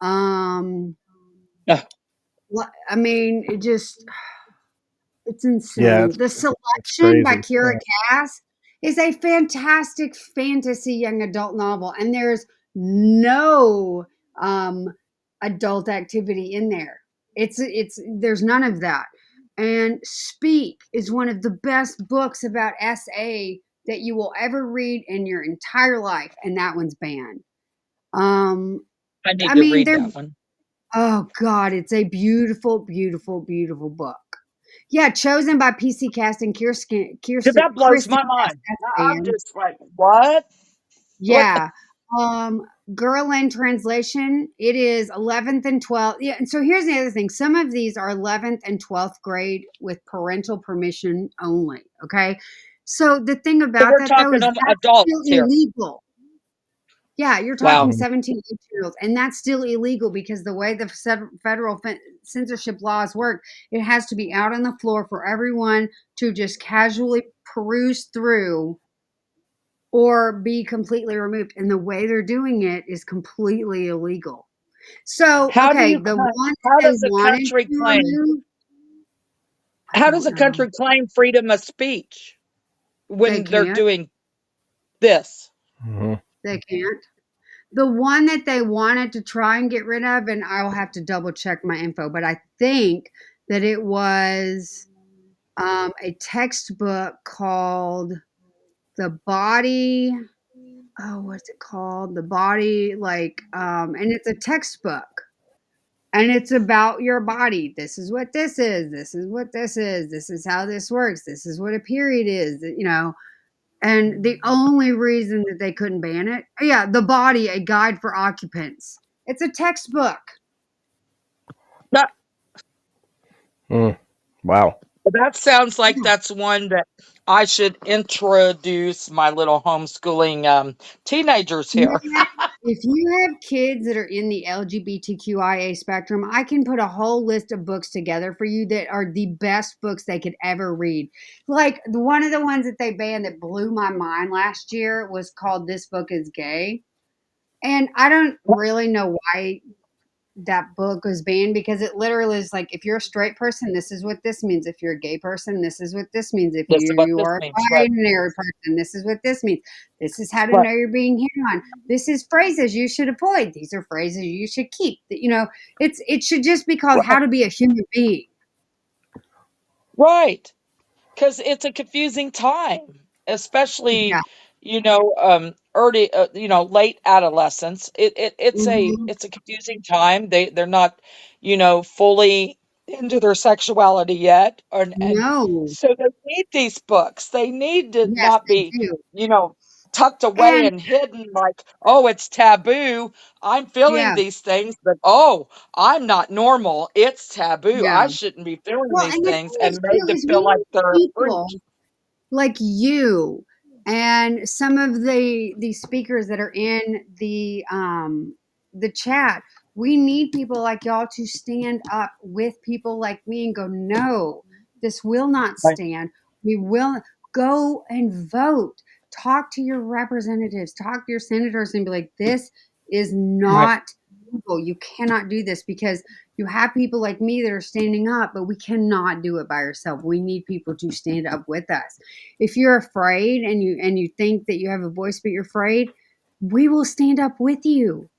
Um, I mean, it's
Yeah,
insane. The
it's
Selection by
crazy.
Kira Cass is a fantastic fantasy young adult novel, and there's no adult activity in there. It's there's none of that. And Speak is one of the best books about SA that you will ever read in your entire life, and that one's banned.
I need
I
to
mean,
read
they're
that one.
oh God, it's a beautiful, beautiful, beautiful book. Yeah, chosen by PC Cast and
Because that blows
Kristen
my mind. I'm
fan.
just like, what? What?
Yeah. Girl in Translation, it is 11th and 12th. Yeah, and so here's the other thing. Some of these are 11th and 12th grade with parental permission only. Okay. So the thing
So
about
we're
that though
talking
is
on
that's still
adults here.
illegal. Yeah, you're talking
Wow.
17, 18-year-olds, and that's still illegal because the way the federal censorship laws work, it has to be out on the floor for everyone to just casually peruse through or be completely removed. And the way they're doing it is completely illegal. So,
How do
okay,
you?
the one that
How
they
does a
wanted
country
to
claim?
remove, I
How does
don't
a
know.
country claim freedom of speech
They
when they're
can't.
doing this?
Mhm.
They can't. The one that they wanted to try and get rid of, and I'll have to double check my info, but I think that it was a textbook called The Body. Oh, what's it called? The Body, and it's a textbook. And it's about your body. This is what this is. This is what this is. This is how this works. This is what a period is. And the only reason that they couldn't ban it, yeah, The Body, A Guide for Occupants. It's a textbook.
That
Wow.
that sounds like
Yeah.
that's one that I should introduce my little homeschooling teenagers here.
Man, if you have kids that are in the LGBTQIA spectrum, I can put a whole list of books together for you that are the best books they could ever read. Like one of the ones that they banned that blew my mind last year was called This Book is Gay. And I don't really know why that book was banned because it literally is like, if you're a straight person, this is what this means. If you're a gay person, this is what this means. If
This is what
you
this
are a
means. Right.
binary person, this is what this means. This is how to
Right.
know you're being hit on. This is phrases you should avoid. These are phrases you should keep. You know, it should just be called How
Right.
to Be a Human Being.
Right. Because it's a confusing time, especially,
Yeah.
early, late adolescence.
Mhm.
It's a confusing time. They're not, fully into their sexuality yet, and
No.
so they need these books. They need to
Yes,
not
they
be,
do.
you know, tucked away
And
and hidden like, oh, it's taboo. I'm feeling
yeah,
these things, but oh, I'm not normal. It's taboo.
yeah.
I shouldn't be feeling
Well,
these
and the
things,
thing is
and made
too
to
is
feel
we
like they're a
need
freak.
people like you and some of the speakers that are in the chat. We need people like y'all to stand up with people like me and go, no, this will not
Right.
stand. We will go and vote. Talk to your representatives, talk to your senators and be like, this is
Right.
not legal. You cannot do this because you have people like me that are standing up, but we cannot do it by ourselves. We need people to stand up with us. If you're afraid and you think that you have a voice but you're afraid, we will stand up with you.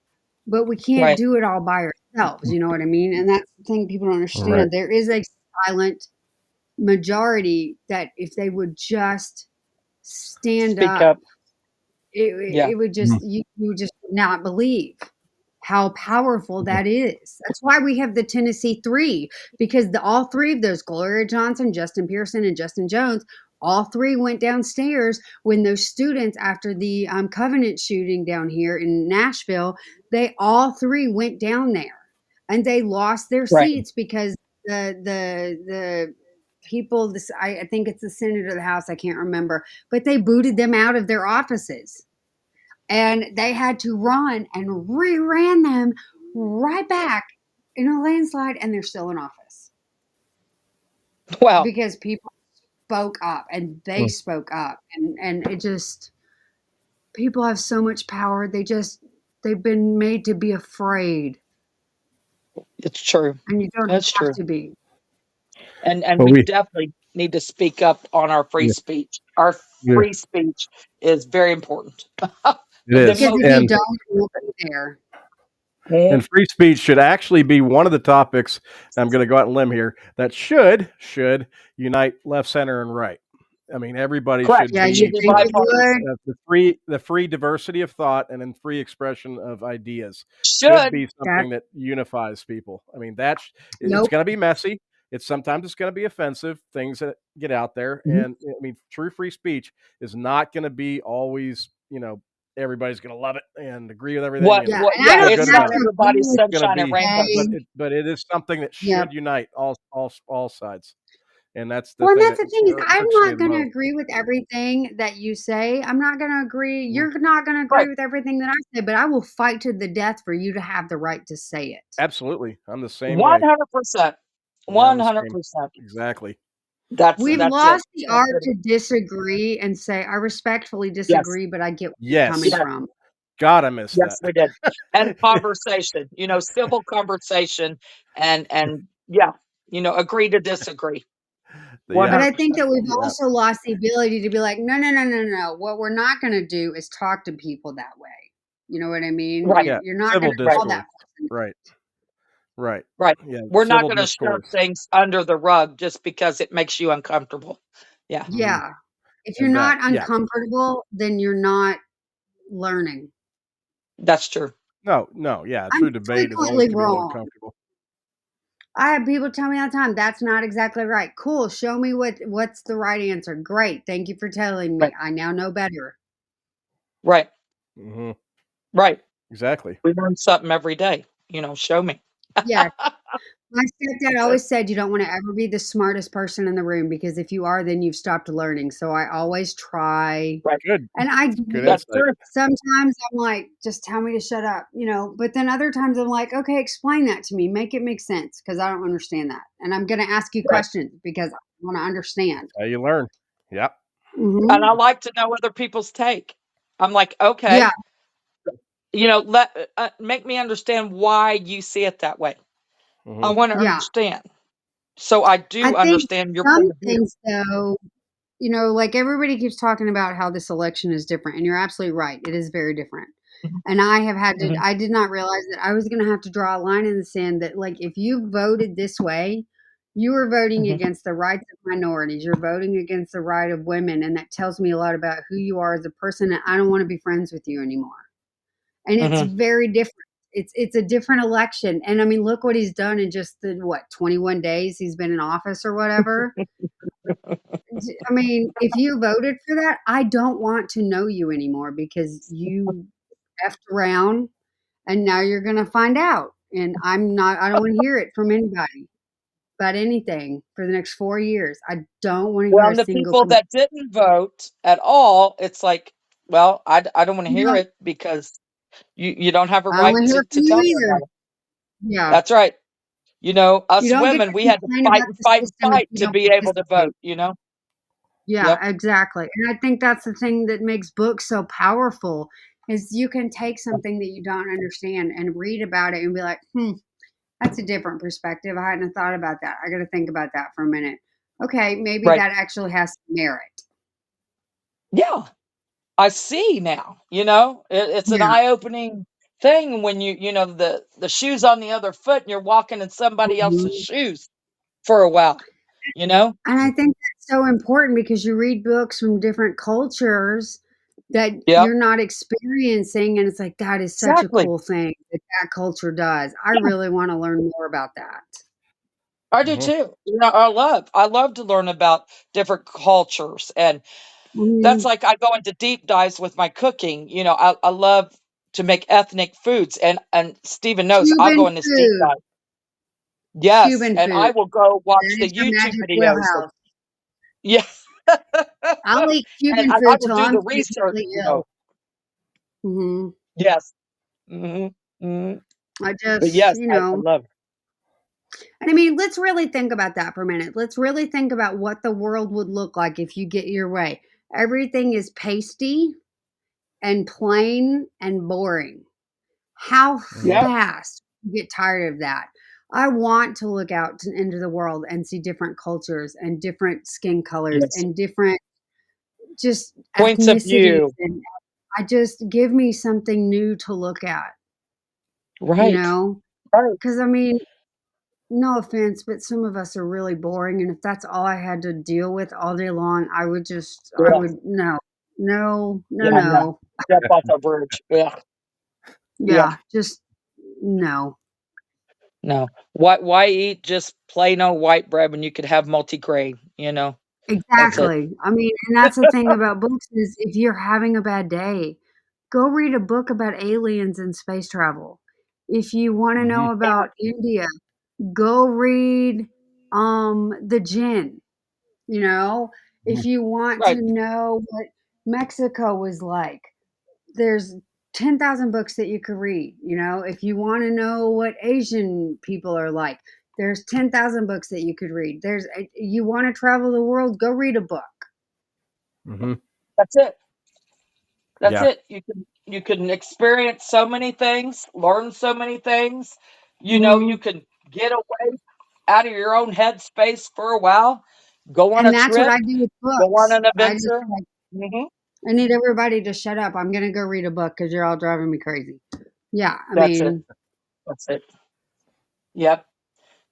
But we can't
Right.
do it all by ourselves. You know what I mean? And that's the thing people don't
Right.
understand. There is a silent majority that if they would just stand
Speak
up,
up. Yeah.
it would just you would just not believe how powerful that is. That's why we have the Tennessee Three, because all three of those, Gloria Johnson, Justin Pearson, and Justin Jones, all three went downstairs when those students, after the Covenant shooting down here in Nashville, they all three went down there and they lost their
Right.
seats because the people, this I think it's the Senate or the House, I can't remember, but they booted them out of their offices and they had to run and re-ran them right back in a landslide, and they're still in office
Wow.
because people spoke up and they spoke up, and it just, people have so much power. They've been made to be afraid,
It's true.
and you don't
That's
have
true.
to be.
And
Well,
we
we
definitely need to speak up on our free
yeah,
speech. Our
yeah,
free speech is very important.
it
The
is,
Because
most
if you
and
don't, you won't be there.
important.
free speech should actually be one of the topics. I'm going to go out on a limb here that should unite left, center, and right. I mean, everybody
Correct.
should
Yeah,
It
you
should
be
be
think it
bipartisan.
would?
the free diversity of thought and then free expression of ideas should
Should.
be
That
something that unifies people. I mean, it's
nope.
going to be messy. Sometimes it's going to be offensive things that get out there,
Mhm.
and I mean, true free speech is not going to be always, everybody's going to love it and agree with everything and
Yeah, and I
Yeah,
feel
don't
good
it's
have
not
about it.
to agree
everybody's
with
It's going to
sunshine and
be,
rainbows.
everything.
but it is something that
Yep.
should unite all sides, and that's the
Well, and
thing
that's
that
the thing is, I'm
irks me
not
the
going to
most.
agree with everything that you say. I'm not going to agree.
Mhm.
You're not going to agree
Right.
with everything that I say, but I will fight to the death for you to have the right to say it.
Absolutely, I'm the same way.
100%.
Yeah, I'm the same.
100%.
Exactly.
We've
That's it.
lost the
That's
art
it.
to disagree and say, I respectfully
Yes.
disagree, but I get where you're coming
Yes.
Yes.
from.
God, I miss
Yes,
that.
we did. And conversation, civil conversation, and yeah, agree to disagree.
Yeah.
But I
100%.
think that we've
Yeah.
also lost the ability to be like, no, no, no, no, no. What we're not going to do is talk to people that way. You know what I mean?
Right.
Yeah.
You're not going
Civil
to
Right.
call that
discourse.
person.
Right. Right.
Right.
Yeah.
We're not
Civil
going to shove
discourse.
things under the rug just because it makes you uncomfortable. Yeah,
Mhm.
Yeah. If you're
And
not
yeah.
uncomfortable, then you're not learning.
that's true.
No. Yeah.
I'm
True debate is always
frequently
going to be a little
wrong.
uncomfortable.
I have people tell me all the time, that's not exactly right. Cool. Show me what's the right answer. Great. Thank you for telling me.
Right.
I now know better.
Right.
Hmm.
Right.
Exactly.
We learn something every day. Show me.
Yeah. My stepdad always said you don't want to ever be the smartest person in the room because if you are, then you've stopped learning. So I always try.
Right.
Good.
And I
Good
do.
That's
insight.
true.
Sometimes I'm like, just tell me to shut up, but then other times I'm like, okay, explain that to me. Make it make sense because I don't understand that. And I'm going to ask you
Right.
questions because I want to understand.
How you learn. Yep.
And I
Hmm.
like to know other people's take. I'm like,
Yeah.
okay, make me understand why you see it that way. I
Mm-hmm.
want to
Yeah.
understand. So I
I
do
think
understand your
some
point of view.
things, though, like everybody keeps talking about how this election is different, and you're absolutely right. It is very different.
Mhm,
And I have had to,
mhm,
I did not realize that I was going to have to draw a line in the sand that, like, if you voted this way, you are voting
mhm,
against the rights of minorities. You're voting against the right of women. And that tells me a lot about who you are as a person. And I don't want to be friends with you anymore. And it's
mhm.
very different. It's a different election. And I mean, look what he's done in just the 21 days he's been in office or whatever. I mean, if you voted for that, I don't want to know you anymore because you effed around and now you're going to find out. And I don't want to hear it from anybody about anything for the next 4 years. I don't want to
Well,
hear a
and the
single
people
thing.
that didn't vote at all, it's like, well, I don't want to hear
No,
it because you don't have a
I don't
right
want to hear
to
from
tell me
you either.
about it.
Yeah.
That's right.
You
Us
don't get
women,
to
we had to
complain
fight
about
and
the
fight and
system if
fight
you
to
don't
be able to
participate.
vote.
Yeah,
Yep.
exactly. And I think that's the thing that makes books so powerful is you can take something that you don't understand and read about it and be like, that's a different perspective. I hadn't thought about that. I got to think about that for a minute. Okay, maybe
Right.
that actually has merit.
Yeah. I see now. It's an
Yeah.
eye-opening thing when the shoes on the other foot and you're walking in somebody else's
Mhm.
shoes for a while. You know?
And I think that's so important because you read books from different cultures that
Yep.
you're not experiencing. And it's like, that is such a
Exactly.
cool thing that that culture does. I really want to learn more about that.
I do
Mm-hmm.
too. I love to learn about different cultures, and that's
Mhm.
like I go into deep dives with my cooking. I love to make ethnic foods, and Stephen knows I'll
Cuban
go in this deep
food.
dive. Yes,
Cuban
and
food.
I will go watch
That
the
is your
YouTube
magic
videos.
wheelhouse.
Yeah,
I'll eat
and
Cuban
I
food
will
till
do
I'm
the research.
physically ill. Hmm.
Yes. Hmm. Hmm.
I
But
just,
yes, I love.
and I mean, let's really think about that for a minute. Let's really think about what the world would look like if you get your way. Everything is pasty and plain and boring. How
Mm-hmm.
Yep.
fast you get tired of that. I want to look out into the world and see different cultures and different skin colors
Yes.
and different just
Points of
ethnicities.
view.
And I just give me something new to look at, you
Right.
know?
Right.
Because I mean, no offense, but some of us are really boring. And if that's all I had to deal with all day long, I
Yeah.
would, no, no, no,
Yeah. No.
no.
Step off a bridge. Yeah. Yep.
Yeah, just no.
No. Why eat just plain old white bread when you could have multi-grain? That's it.
Exactly. I mean, and that's the thing about books is if you're having a bad day, go read a book about aliens and space travel. If you want to
Mm-hmm.
know about India, go read The Jinn, you know?
Mm-hmm.
If you want to
Right.
know what Mexico was like, there's 10,000 books that you could read, if you want to know what Asian people are like, there's 10,000 books that you could read. You want to travel the world, go read a book.
Mm-hmm.
That's it. That's
Yeah.
it. You can experience so many things, learn so many things. You
Mhm.
can get away out of your own headspace for a while, go on a
And that's what
trip,
I do with
go on
books.
an
I just
adventure.
like
Hmm.
I need everybody to shut up. I'm going to go read a book cuz you're all driving me crazy. Yeah, I
That's it.
mean,
That's it. Yep.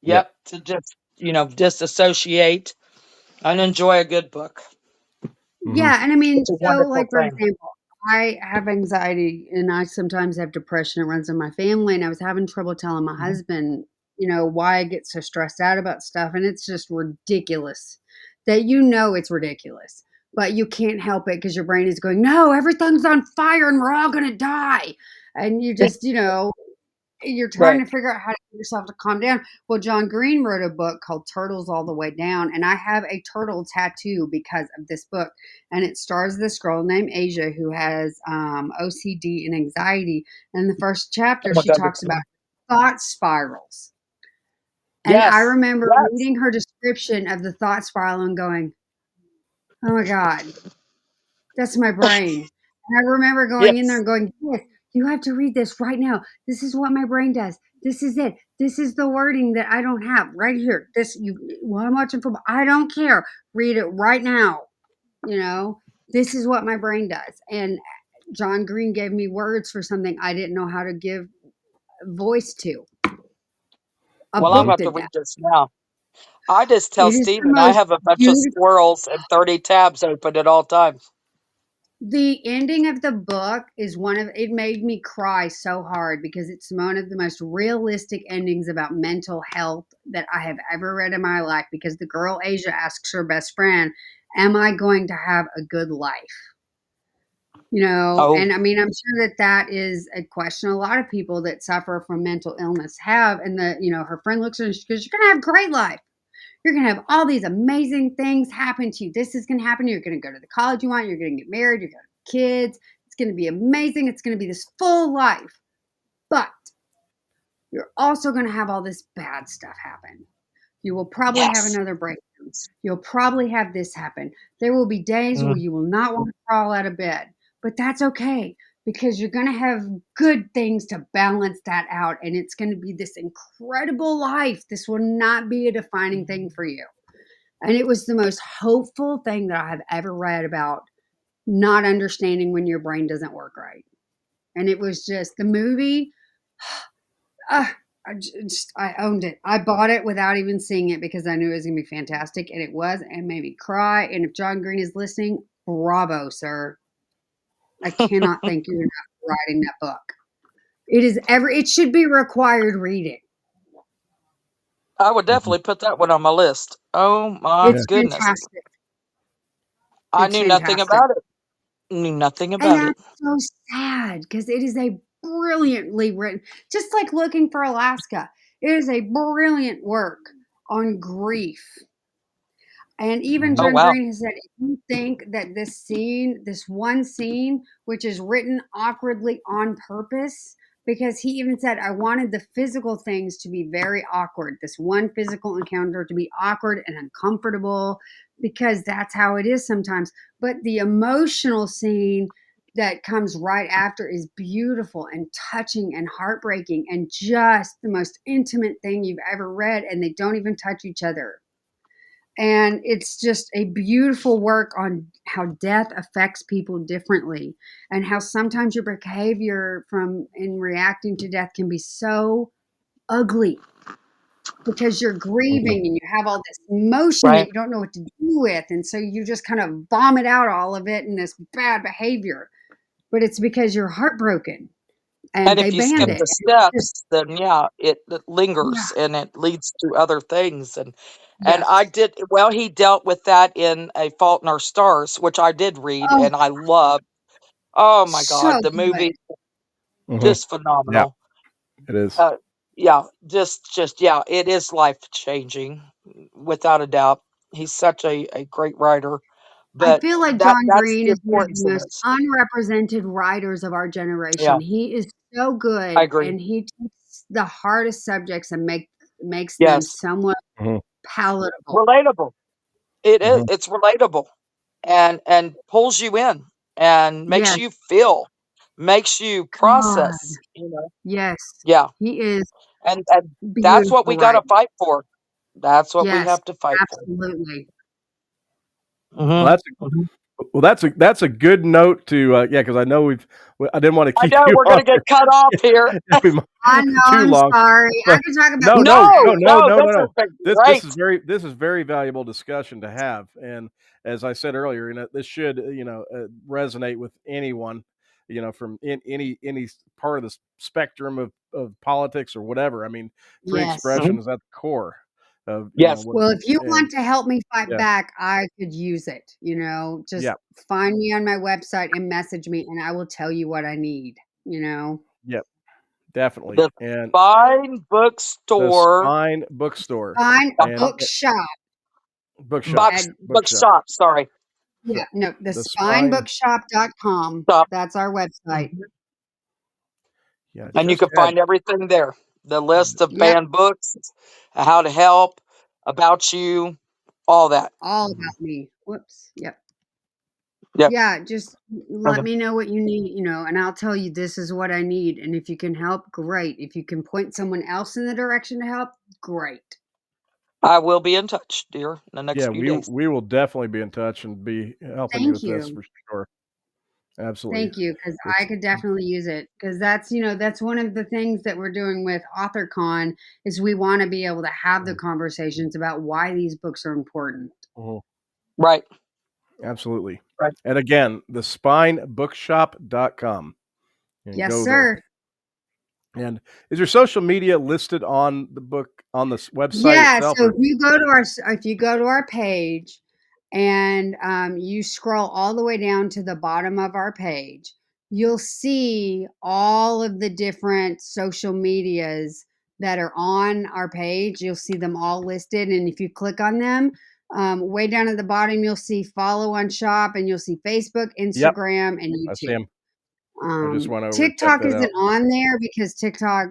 Yep.
Yep. To just, disassociate and enjoy a good book.
Mm-hmm.
yeah, and I mean,
It's a
so
wonderful
like for
thing.
example, I have anxiety and I sometimes have depression. It runs in my family, and I was having trouble telling my
Mhm.
husband, why I get so stressed out about stuff, and it's just ridiculous. That it's ridiculous, but you can't help it because your brain is going, no, everything's on fire and we're all gonna die, and you just, you're trying
Right.
to figure out how to get yourself to calm down. Well, John Green wrote a book called Turtles All the Way Down, and I have a turtle tattoo because of this book. And it stars this girl named Asia who has OCD and anxiety. And in the first
Oh
chapter,
my
she
God.
talks about thought spirals. And I
Yes.
remember
Yes.
reading her description of the thought spiral and going, oh my God, that's my brain. And I remember going in there
Yes.
and going, yes, You have to read this right now. This is what my brain does. This is it. This is the wording that I don't have right here. While I'm watching football, I don't care. Read it right now. This is what my brain does. And John Green gave me words for something I didn't know how to give voice to. A
Well, I'll
book
have to
did
read
that.
this now. I just tell
It is the
Stephen I
most
have a bunch of
beautiful.
squirrels and 30 tabs open at all times.
The ending of the book is it made me cry so hard because it's one of the most realistic endings about mental health that I have ever read in my life, because the girl Asia asks her best friend, am I going to have a good life?
Oh,
And I mean, I'm sure that is a question a lot of people that suffer from mental illness have. And her friend looks at her and she goes, you're going to have a great life. You're going to have all these amazing things happen to you. This is going to happen. You're going to go to the college you want. You're going to get married. You're going to have kids. It's going to be amazing. It's going to be this full life. But you're also going to have all this bad stuff happen. You will probably have
yes.
another breakthrough. You'll probably have this happen. There will be days where you will not want to crawl out of bed, but that's okay, because you're going to have good things to balance that out. And it's going to be this incredible life. This will not be a defining thing for you. And it was the most hopeful thing that I have ever read about not understanding when your brain doesn't work right. And it was just the movie. I owned it. I bought it without even seeing it because I knew it was going to be fantastic, and it was, and made me cry. And if John Green is listening, bravo, sir! I cannot thank you enough for writing that book. It should be required reading.
I would definitely put that one on my list. Oh my
It's
goodness.
fantastic.
I
It's
knew nothing
fantastic.
about it. Knew nothing
And
about it.
that's so sad because it is a brilliantly written, just like Looking for Alaska. It is a brilliant work on grief. And even
Oh
John
wow.
Green has said, if you think that this one scene, which is written awkwardly on purpose, because he even said, I wanted the physical things to be very awkward, this one physical encounter to be awkward and uncomfortable, because that's how it is sometimes. But the emotional scene that comes right after is beautiful and touching and heartbreaking and just the most intimate thing you've ever read. And they don't even touch each other. And it's just a beautiful work on how death affects people differently, and how sometimes your behavior in reacting to death can be so ugly because you're grieving and you have all this emotion that
Right.
you don't know what to do with. And so you just kind of vomit out all of it in this bad behavior. But it's because you're heartbroken, and
And
they
if you
banned
skip
it.
the
And it's just,
steps, then yeah, it
yeah,
lingers and it leads to other things. And I
yes.
did well, he dealt with that in A Fault in Our Stars, which I did read
Oh,
and I loved. Oh my
so
God, the
good.
movie
Hmm.
just
Yeah,
phenomenal.
it is.
Yeah, just yeah, it is life changing without a doubt. He's such a great writer,
I
but
feel like
that's
John Green
the
is one of
importance
the
of
most
this.
unrepresented writers of our
Yeah,
generation. He is so
I
good,
agree.
and he takes the hardest subjects and makes them
Yes,
somewhat
Hmm.
palatable.
relatable. It is.
Hmm.
It's relatable, and pulls you in and makes
Yes,
you feel, makes you
God,
process.
yes,
Yeah,
he is
and that's what
beautiful
we got to
writer.
fight for. That's what we
Yes,
have to fight for.
absolutely.
Well,
Hmm.
that's that's a good note to yeah, because I know I didn't want to
I
keep
know
you
we're
on
gonna get cut off here.
I know.
too
I'm
long,
sorry. I
but
could talk about
no,
this
no,
all
no,
day.
no,
No,
no, no,
this has
no.
been
This
great.
is very valuable discussion to have, and as I said earlier, this should resonate with anyone, from in any part of the spectrum of politics or whatever. I mean, free
Yes.
Mhm.
expression is at the core of
Yes,
what,
Well, if you
and
want to help me fight
yeah,
back, I could use it. Just
yeah,
find me on my website and message me, and I will tell you what I need.
yeah, definitely,
the
and
Spine
the
Bookstore,
Spine Bookstore
Find
and
Bookshop
Bookshop,
at
Bookshop,
Bookshop. Sorry,
yeah, no, the
the Spine.
spinebookshop.com.
stop.
That's our website.
Mhm.
Yeah,
And you
just
can
had.
find everything there. The list of
Yep,
banned books, how to help, about you, all that.
all about me. Whoops. Yep.
Yep.
Yeah, just let
Okay.
me know what you need, and I'll tell you this is what I need. And if you can help, great. If you can point someone else in the direction to help, great.
I will be in touch, dear, in the next
Yeah,
few
we
days.
we will definitely be in touch and be helping you
Thank
with this
you.
for sure. Absolutely.
Thank you, because I
It's
could definitely use it. Because that's one of the things that we're doing with AuthorCon is we want to be able to have the
Mhm,
conversations about why these books are important.
mhm,
Right.
absolutely.
Right.
And again, the spinebookshop.com. And
Yes,
go there.
sir.
And is your social media listed on the book on the website
Yeah,
itself,
so
or
if you go to our page and you scroll all the way down to the bottom of our page, you'll see all of the different social medias that are on our page. You'll see them all listed, and if you click on them, way down at the bottom, you'll see follow on shop, and you'll see Facebook,
yep,
Instagram, and
I see
YouTube.
him. I just went over to check
TikTok
that
isn't
out.
on there because TikTok,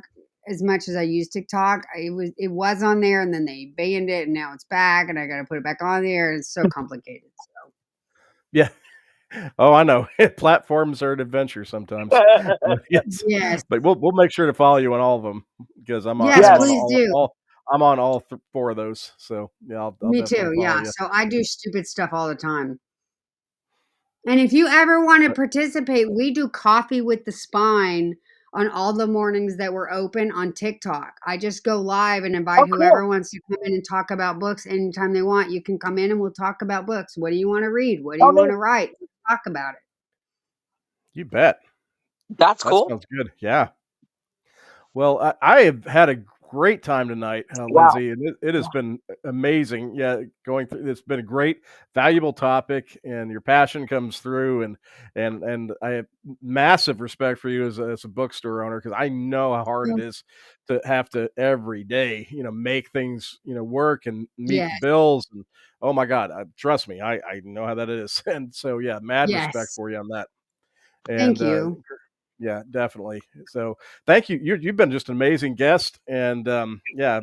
as much as I use TikTok, it was on there and then they banned it and now it's back and I got to put it back on there. It's so complicated. So
Yeah. Oh, I know. Platforms are an adventure sometimes. But yes,
yes,
but we'll make sure to follow you on all of them because I
yes,
am on
Yes.
please do.
all I'm on all four of those. So yeah, I'll
Me
definitely
too.
follow
Yeah.
you.
So I do stupid stuff all the time. And if you ever want to
But
participate, we do coffee with the spine on all the mornings that we're open on TikTok. I just go live and invite
Oh, cool.
whoever wants to come in and talk about books anytime they want. You can come in and we'll talk about books. What do you want to read? What do
Oh,
you want
neat.
to write? Let's talk about it.
you bet.
That's
That
cool.
sounds good. Yeah. Well, I have had a great time tonight,
Wow.
Lindsay, and it has been amazing. Yeah, going through it's been a great, valuable topic, and your passion comes through, and I have massive respect for you as a bookstore owner because I know how hard it
So,
is to have to every day, make things work and meet
yes,
the bills, and oh my God, trust me, I know how that is, and so yeah, mad respect
yes.
for you on that,
Thank
and
you.
yeah, definitely. So thank you. You've been just an amazing guest, and yeah,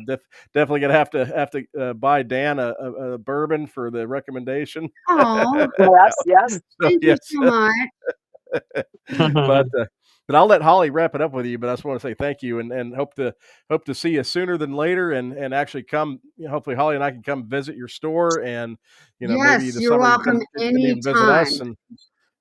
definitely gonna have to buy Dan a bourbon for the recommendation.
Oh,
Yes. Yes.
So
thank you
yes,
so much.
but but I'll let Holly wrap it up with you. But I just want to say thank you, and hope to see you sooner than later, and actually come. Hopefully, Holly and I can come visit your store, and maybe
Yes,
this
you're
summer you
welcome
can even visit us,
anytime.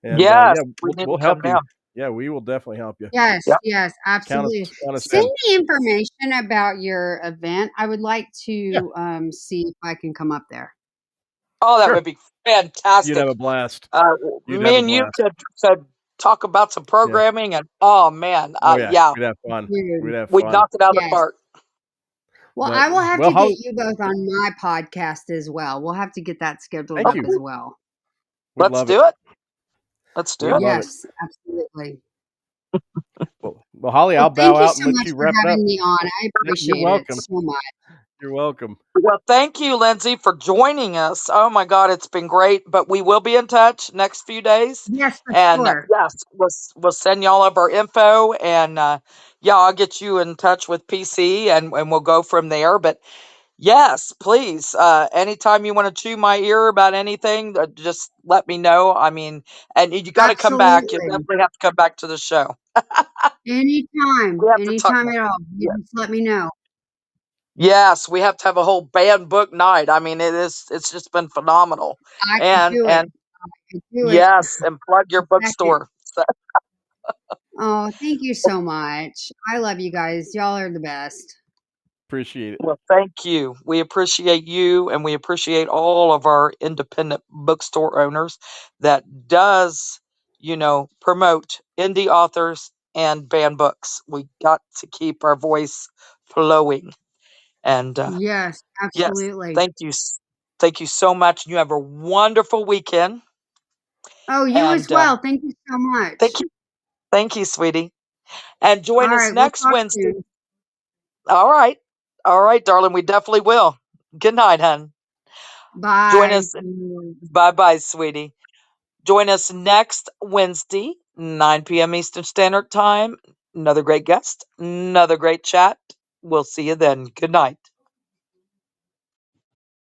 and
Yes.
yeah,
We need
we'll
to come
help you.
down.
Yeah, we will definitely help you.
Yes,
Yep.
yes,
Count
absolutely.
us on us
Send
in.
me information about your event. I would like
Yeah,
to see if I can come up there.
Oh, that would
sure.
be
You'd have
fantastic.
a blast.
Uh,
You'd have
Me
a
and you
blast.
could talk about some
Yeah.
programming, and oh man,
Oh yeah.
yeah,
We'd have fun. We'd
Dude,
have
we'd
fun.
knock it out of the
yes.
park.
Well,
But
I will have
well,
to
Holly,
get you both on my podcast as well. We'll have to get that scheduled
thank
up
you.
Okay,
as well.
We'd
let's
love it.
do it. Let's do
We'd
it.
love it.
Yes, absolutely.
Well, Holly,
Well,
I'll bow
thank you
out and
so
let
much
you
for
wrap it up.
having me on. I
Yep, you're
appreciate it
welcome.
so much.
You're welcome.
Well, thank you, Lindsay, for joining us. Oh my God, it's been great. But we will be in touch next few days,
Yes, for
and
sure.
yes, we'll send y'all of our info, and yeah, I'll get you in touch with PC, and we'll go from there. But yes, please, anytime you want to chew my ear about anything, just let me know. I mean, and you got to come back. You
Absolutely.
definitely have to come back to the show.
Anytime,
We have to talk
anytime
more.
at all. You
Yeah.
just let me know.
Yes, we have to have a whole banned book night. I mean, it's just been phenomenal.
I could
And
do it.
and
I could do it.
yes, and plug your
Second.
bookstore. So,
Oh, thank you so much. I love you guys. Y'all are the best.
Appreciate it.
well, thank you. We appreciate you, and we appreciate all of our independent bookstore owners that does, promote indie authors and banned books. We got to keep our voice flowing. And
Yes,
yes,
absolutely.
thank you. Thank you so much. You have a wonderful weekend.
Oh, you as
And
well. Thank you so
thank
much.
you. Thank you, sweetie. And
All
join us
right, we'll
next
talk
Wednesday.
soon.
All right. All right, darling. We definitely will. Good night, hun. Join
Bye.
us. Bye bye, sweetie. Join us next Wednesday, 9 p.m. Eastern Standard Time. Another great guest, another great chat. We'll see you then. Good night.